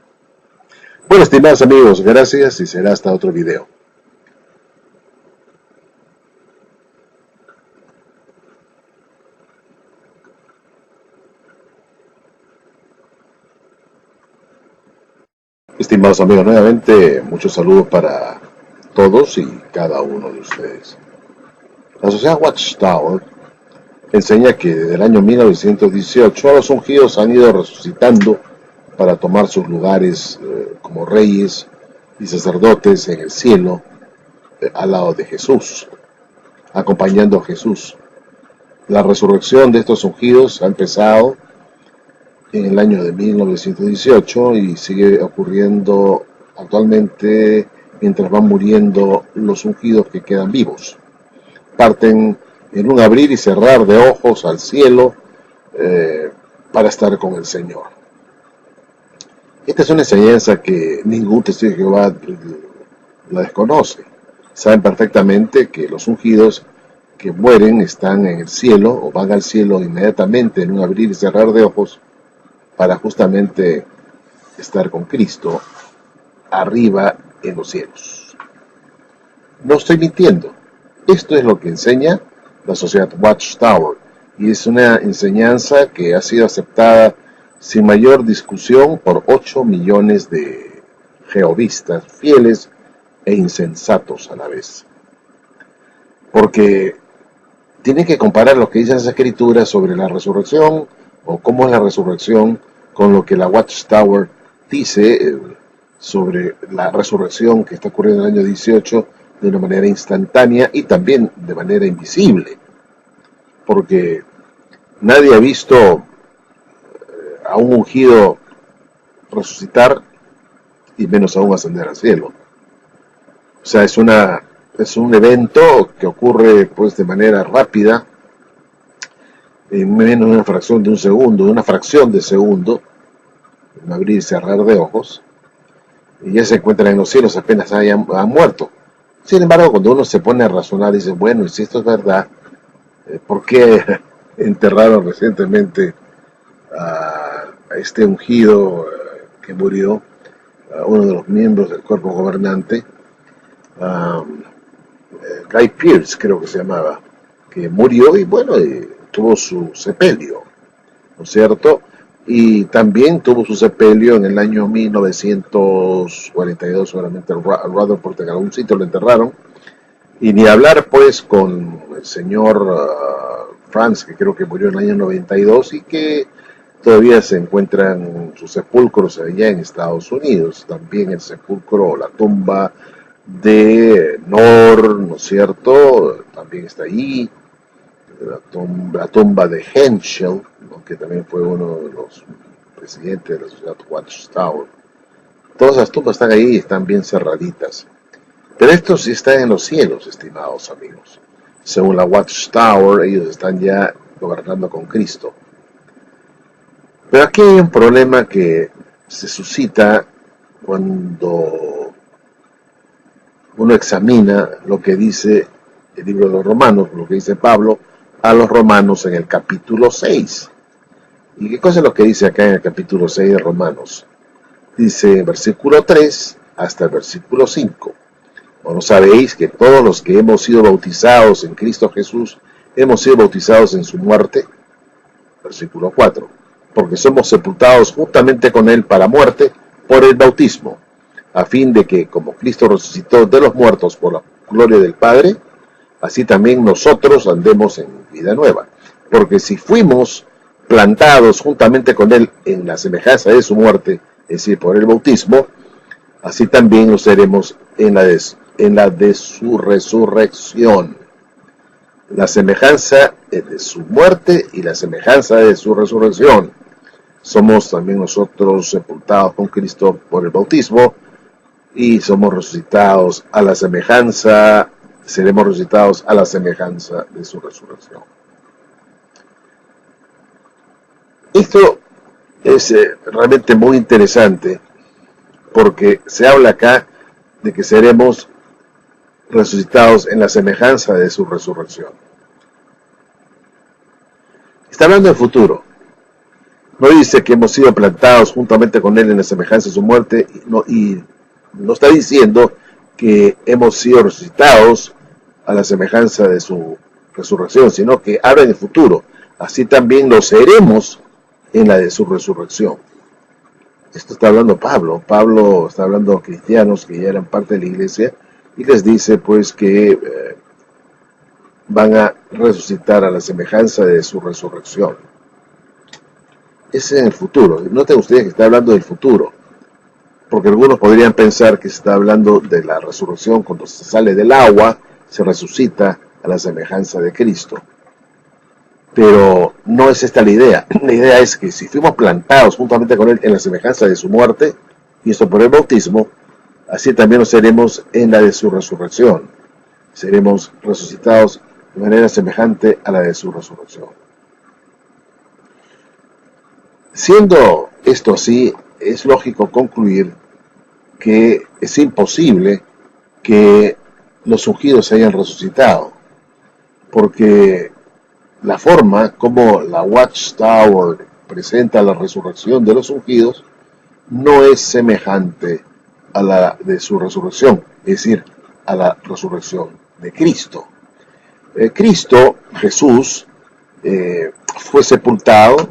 Speaker 2: Bueno, estimados amigos, gracias y será hasta otro video. Estimados amigos, nuevamente muchos saludos para todos y cada uno de ustedes. La sociedad Watchtower enseña que desde el año 1918 los ungidos han ido resucitando para tomar sus lugares como reyes y sacerdotes en el cielo al lado de Jesús, acompañando a Jesús. La resurrección de estos ungidos ha empezado en el año de 1918 y sigue ocurriendo actualmente mientras van muriendo los ungidos que quedan vivos. Parten en un abrir y cerrar de ojos al cielo para estar con el Señor. Esta es una enseñanza que ningún testigo de Jehová la desconoce. Saben perfectamente que los ungidos que mueren están en el cielo o van al cielo inmediatamente en un abrir y cerrar de ojos para justamente estar con Cristo arriba en los cielos. No estoy mintiendo. Esto es lo que enseña la sociedad Watchtower y es una enseñanza que ha sido aceptada sin mayor discusión por 8 millones de jehovistas fieles e insensatos a la vez. Porque tienen que comparar lo que dicen las escrituras sobre la resurrección o cómo es la resurrección con lo que la Watchtower dice sobre la resurrección que está ocurriendo en el año 18 de una manera instantánea y también de manera invisible, porque nadie ha visto a un ungido resucitar y menos aún ascender al cielo. O sea, es un evento que ocurre pues de manera rápida, en menos de una fracción de un segundo, de una fracción de segundo, un abrir y cerrar de ojos, y ya se encuentran en los cielos apenas han muerto. Sin embargo, cuando uno se pone a razonar, dice, bueno, y si esto es verdad, ¿por qué enterraron recientemente a este ungido que murió, uno de los miembros del cuerpo gobernante, Guy Pearce creo que se llamaba, que murió y bueno, tuvo su sepelio, ¿no es cierto? Y también tuvo su sepelio en el año 1942, seguramente al Rutherford, en algún sitio lo enterraron. Y ni hablar pues con el señor Franz, que creo que murió en el año 92 y que todavía se encuentran sus sepulcros allá en Estados Unidos. También el sepulcro o la tumba de Knorr, ¿no es cierto? También está ahí. La tumba de Henschel, ¿no? Que también fue uno de los presidentes de la sociedad Watchtower. Todas las tumbas están ahí y están bien cerraditas. Pero estos sí están en los cielos, estimados amigos. Según la Watchtower, ellos están ya gobernando con Cristo. Pero aquí hay un problema que se suscita cuando uno examina lo que dice el libro de los Romanos, lo que dice Pablo a los Romanos en el capítulo 6. ¿Y qué cosa es lo que dice acá en el capítulo 6 de Romanos? Dice en versículo 3, hasta el versículo 5. ¿O no sabéis que todos los que hemos sido bautizados en Cristo Jesús, hemos sido bautizados en su muerte? Versículo 4. Porque somos sepultados juntamente con él para muerte por el bautismo, a fin de que, como Cristo resucitó de los muertos por la gloria del Padre, así también nosotros andemos en vida nueva. Porque si fuimos plantados juntamente con él en la semejanza de su muerte, es decir, por el bautismo, así también lo seremos en la de su resurrección. La semejanza de su muerte y la semejanza de su resurrección. Somos también nosotros sepultados con Cristo por el bautismo y somos resucitados a la semejanza, seremos resucitados a la semejanza de su resurrección. Esto es realmente muy interesante porque se habla acá de que seremos resucitados en la semejanza de su resurrección. Está hablando del futuro. No dice que hemos sido plantados juntamente con él en la semejanza de su muerte y no está diciendo que hemos sido resucitados a la semejanza de su resurrección, sino que habla en el futuro. Así también lo seremos en la de su resurrección. Esto está hablando Pablo. Pablo está hablando a cristianos que ya eran parte de la iglesia y les dice pues que van a resucitar a la semejanza de su resurrección. Ese es el futuro. Noten ustedes que está hablando del futuro, porque algunos podrían pensar que se está hablando de la resurrección cuando se sale del agua, se resucita a la semejanza de Cristo. Pero no es esta la idea. La idea es que si fuimos plantados juntamente con él en la semejanza de su muerte, y esto por el bautismo, así también lo seremos en la de su resurrección. Seremos resucitados de manera semejante a la de su resurrección. Siendo esto así, es lógico concluir que es imposible que los ungidos se hayan resucitado, porque la forma como la Watchtower presenta la resurrección de los ungidos no es semejante a la de su resurrección, es decir, a la resurrección de Cristo. Cristo, Jesús, fue sepultado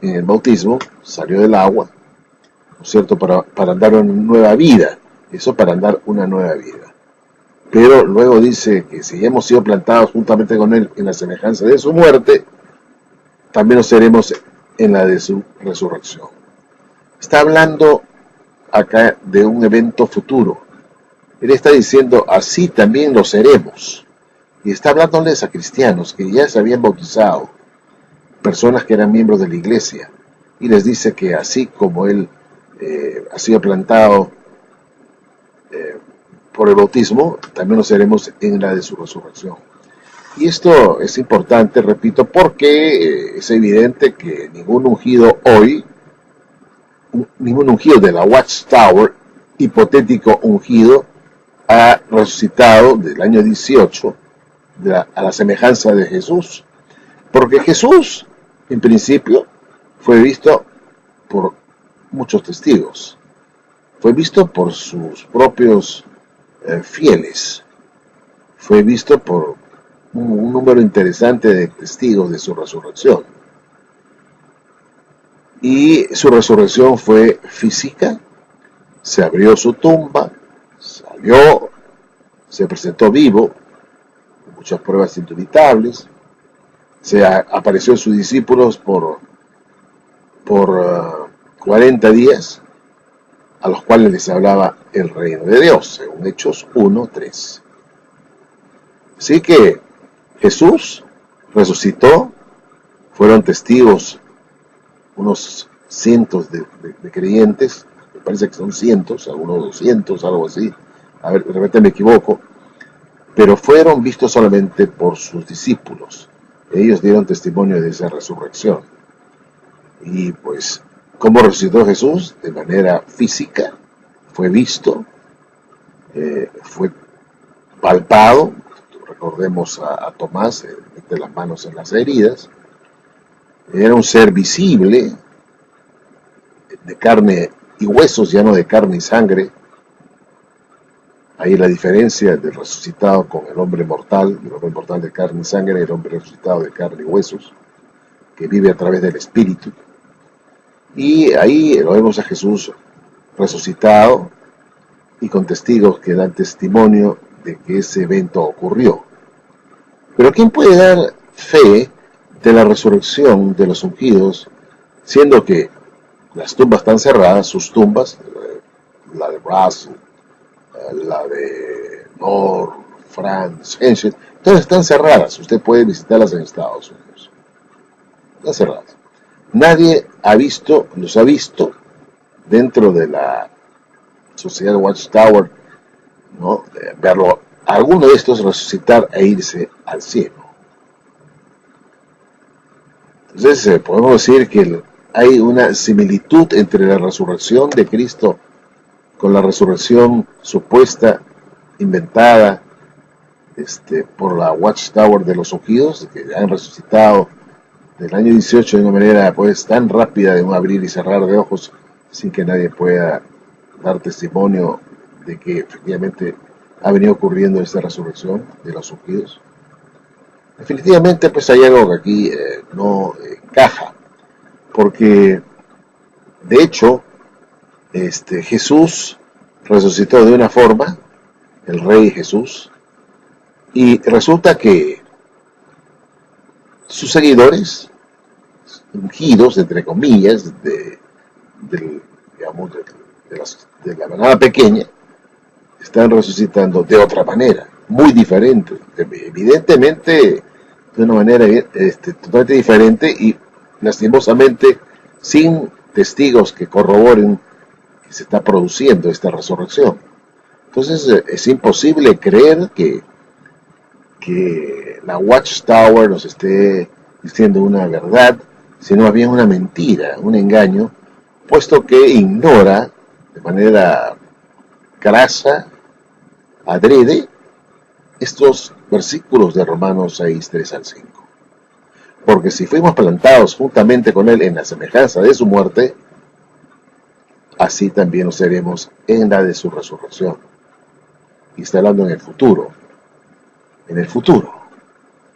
Speaker 2: en el bautismo, salió del agua, ¿no es cierto?, para andar una nueva vida, eso para andar una nueva vida. Pero luego dice que si hemos sido plantados juntamente con él en la semejanza de su muerte, también lo seremos en la de su resurrección. Está hablando acá de un evento futuro. Él está diciendo, así también lo seremos. Y está hablándoles a cristianos que ya se habían bautizado, personas que eran miembros de la iglesia, y les dice que así como él ha sido plantado por el bautismo, también lo seremos en la de su resurrección. Y esto es importante, repito, porque es evidente que ningún ungido hoy, ningún ungido de la Watchtower, hipotético ungido, ha resucitado del año 18 a la semejanza de Jesús. Porque Jesús, en principio, fue visto por muchos testigos. Fue visto por sus propios fieles. Fue visto por un número interesante de testigos de su resurrección. Y su resurrección fue física. Se abrió su tumba, salió, se presentó vivo, con muchas pruebas indubitables. Se apareció a sus discípulos por 40 días, a los cuales les hablaba el reino de Dios, según Hechos 1:3. Así que Jesús resucitó, fueron testigos unos cientos de creyentes, me parece que son cientos, algunos 200, algo así, a ver, de repente me equivoco, pero fueron vistos solamente por sus discípulos. Ellos dieron testimonio de esa resurrección. Y pues, ¿cómo resucitó Jesús? De manera física, fue visto, fue palpado. Recordemos a Tomás, mete las manos en las heridas. Era un ser visible, de carne y huesos, ya no de carne y sangre, Ahí la diferencia del resucitado con el hombre mortal de carne y sangre, el hombre resucitado de carne y huesos, que vive a través del Espíritu. Y ahí lo vemos a Jesús resucitado y con testigos que dan testimonio de que ese evento ocurrió. Pero ¿quién puede dar fe de la resurrección de los ungidos, siendo que las tumbas están cerradas, sus tumbas, la de Russell, la de Nor, Franz, Henschel, todas están cerradas? Usted puede visitarlas en Estados Unidos. Están cerradas. Nadie los ha visto dentro de la Sociedad Watchtower, ¿no? Verlo, alguno de estos resucitar e irse al cielo. Entonces podemos decir que hay una similitud entre la resurrección de Cristo con la resurrección supuesta, inventada por la Watchtower de los ungidos, que han resucitado del año 18 de una manera pues tan rápida, de un abrir y cerrar de ojos, sin que nadie pueda dar testimonio de que efectivamente ha venido ocurriendo esta resurrección de los ungidos. Definitivamente pues hay algo que aquí no encaja, porque de hecho Jesús resucitó de una forma, el Rey Jesús, y resulta que sus seguidores, ungidos, entre comillas, de la manada pequeña, están resucitando de otra manera, muy diferente, evidentemente de una manera totalmente diferente y lastimosamente sin testigos que corroboren que se está produciendo esta resurrección. Entonces es imposible creer que la Watchtower nos esté diciendo una verdad, sino más bien una mentira, un engaño, puesto que ignora de manera grasa, adrede, estos versículos de Romanos 6, 3 al 5. Porque si fuimos plantados juntamente con Él en la semejanza de su muerte, así también lo seremos en la de su resurrección. Y está hablando en el futuro. En el futuro.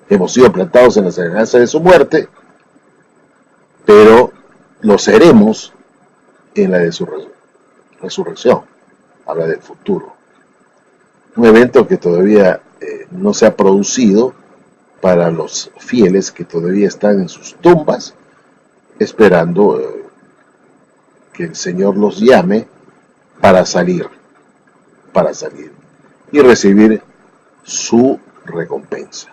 Speaker 2: Hemos sido plantados en la semejanza de su muerte, pero lo seremos en la de su resurrección. Habla del futuro. Un evento que todavía no se ha producido para los fieles que todavía están en sus tumbas, esperando que el Señor los llame para salir y recibir su recompensa.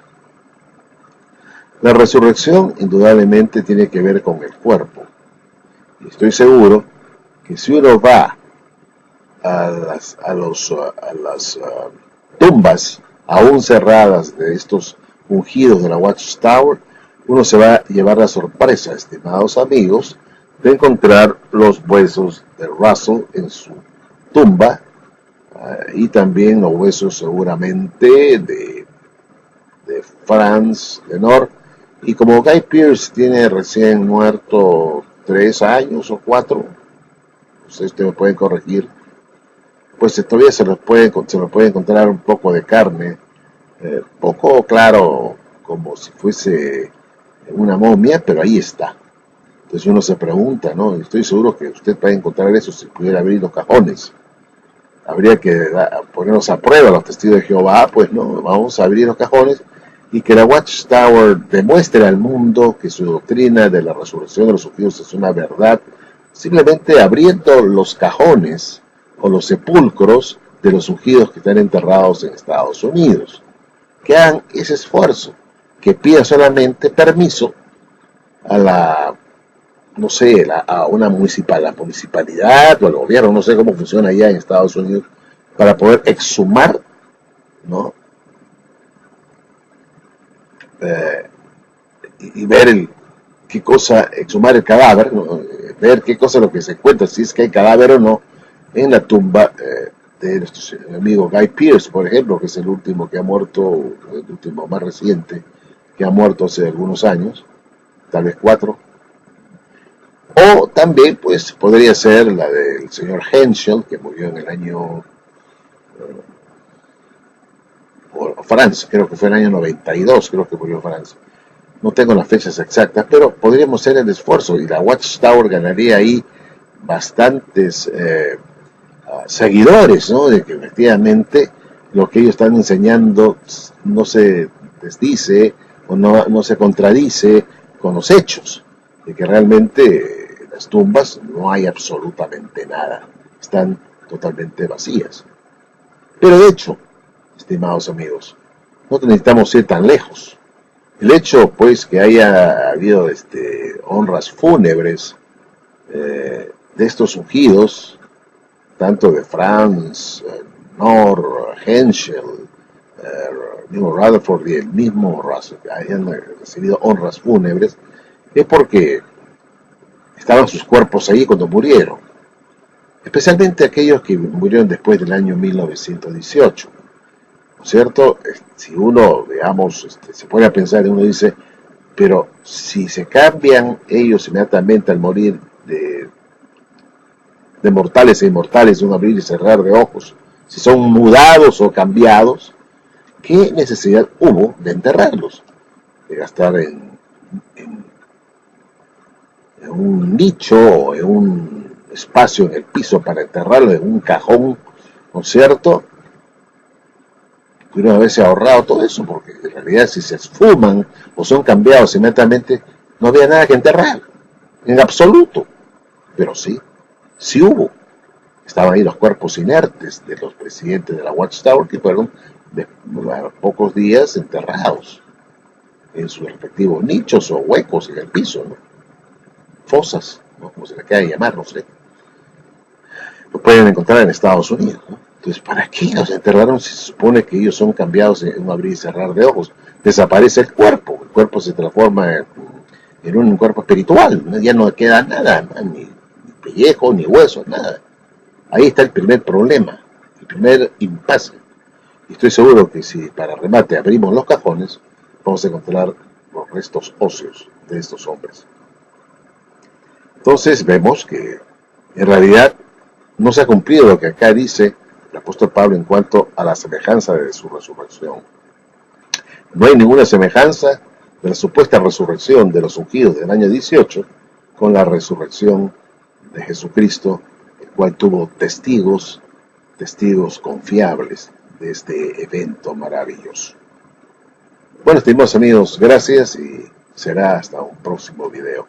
Speaker 2: La resurrección indudablemente tiene que ver con el cuerpo. Y estoy seguro que si uno va a las tumbas aún cerradas de estos ungidos de la Watchtower, uno se va a llevar la sorpresa, estimados amigos, de encontrar los huesos de Russell en su tumba y también los huesos seguramente de Franz, de Nor, y como Guy Pearce tiene recién muerto 3 años o 4, ustedes me pueden corregir, pues todavía se lo puede encontrar un poco de carne, poco claro, como si fuese una momia, pero ahí está. Entonces uno se pregunta, ¿no? Estoy seguro que usted puede encontrar eso si pudiera abrir los cajones. Habría que ponernos a prueba los testigos de Jehová, pues no, vamos a abrir los cajones y que la Watchtower demuestre al mundo que su doctrina de la resurrección de los ungidos es una verdad, simplemente abriendo los cajones o los sepulcros de los ungidos que están enterrados en Estados Unidos. Que hagan ese esfuerzo, que pidan solamente permiso a la municipalidad o al gobierno, no sé cómo funciona allá en Estados Unidos, para poder exhumar, ¿no? Y ver qué cosa, exhumar el cadáver, ¿no? Ver qué cosa es lo que se encuentra, si es que hay cadáver o no, en la tumba de nuestro amigo Guy Pearce, por ejemplo, que es el último que ha muerto, el último más reciente, que ha muerto hace algunos años, tal vez 4. O también, pues, podría ser la del señor Henschel, que murió en el año Franz, creo que fue en el año 92, creo que murió Franz. No tengo las fechas exactas, pero podríamos hacer el esfuerzo y la Watchtower ganaría ahí bastantes seguidores, ¿no? De que efectivamente lo que ellos están enseñando no se desdice o no se contradice con los hechos, de que realmente en las tumbas no hay absolutamente nada, están totalmente vacías. Pero de hecho, estimados amigos, no necesitamos ir tan lejos. El hecho, pues, que haya habido honras fúnebres de estos ungidos, tanto de Franz, Knorr, Henschel, mismo Rutherford y el mismo Russell, hayan recibido honras fúnebres, es porque estaban sus cuerpos ahí cuando murieron, especialmente aquellos que murieron después del año 1918. ¿No es cierto? Si uno, veamos, se pone a pensar y uno dice, pero si se cambian ellos inmediatamente al morir de mortales e inmortales, de un abrir y cerrar de ojos, si son mudados o cambiados, ¿qué necesidad hubo de enterrarlos? De gastar en un nicho o en un espacio en el piso para enterrarlos en un cajón, ¿no es cierto? Pudieron haberse ahorrado todo eso, porque en realidad si se esfuman o son cambiados inmediatamente, no había nada que enterrar, en absoluto. Pero sí hubo. Estaban ahí los cuerpos inertes de los presidentes de la Watchtower que fueron a pocos días enterrados en sus respectivos nichos o huecos en el piso, ¿no? Fosas, ¿no? Como se le quiera llamar, no sé. Lo pueden encontrar en Estados Unidos, ¿no? Entonces, ¿para qué los enterraron si se supone que ellos son cambiados en un abrir y cerrar de ojos? Desaparece el cuerpo se transforma en un cuerpo espiritual, ¿no? Ya no queda nada, ni pellejo, ni hueso, nada. Ahí está el primer problema, el primer impasse. Y estoy seguro que si para remate abrimos los cajones, vamos a encontrar los restos óseos de estos hombres. Entonces vemos que en realidad no se ha cumplido lo que acá dice el apóstol Pablo en cuanto a la semejanza de su resurrección. No hay ninguna semejanza de la supuesta resurrección de los ungidos del año 18 con la resurrección de Jesucristo, el cual tuvo testigos confiables de este evento maravilloso. Bueno, estimados amigos, gracias y será hasta un próximo video.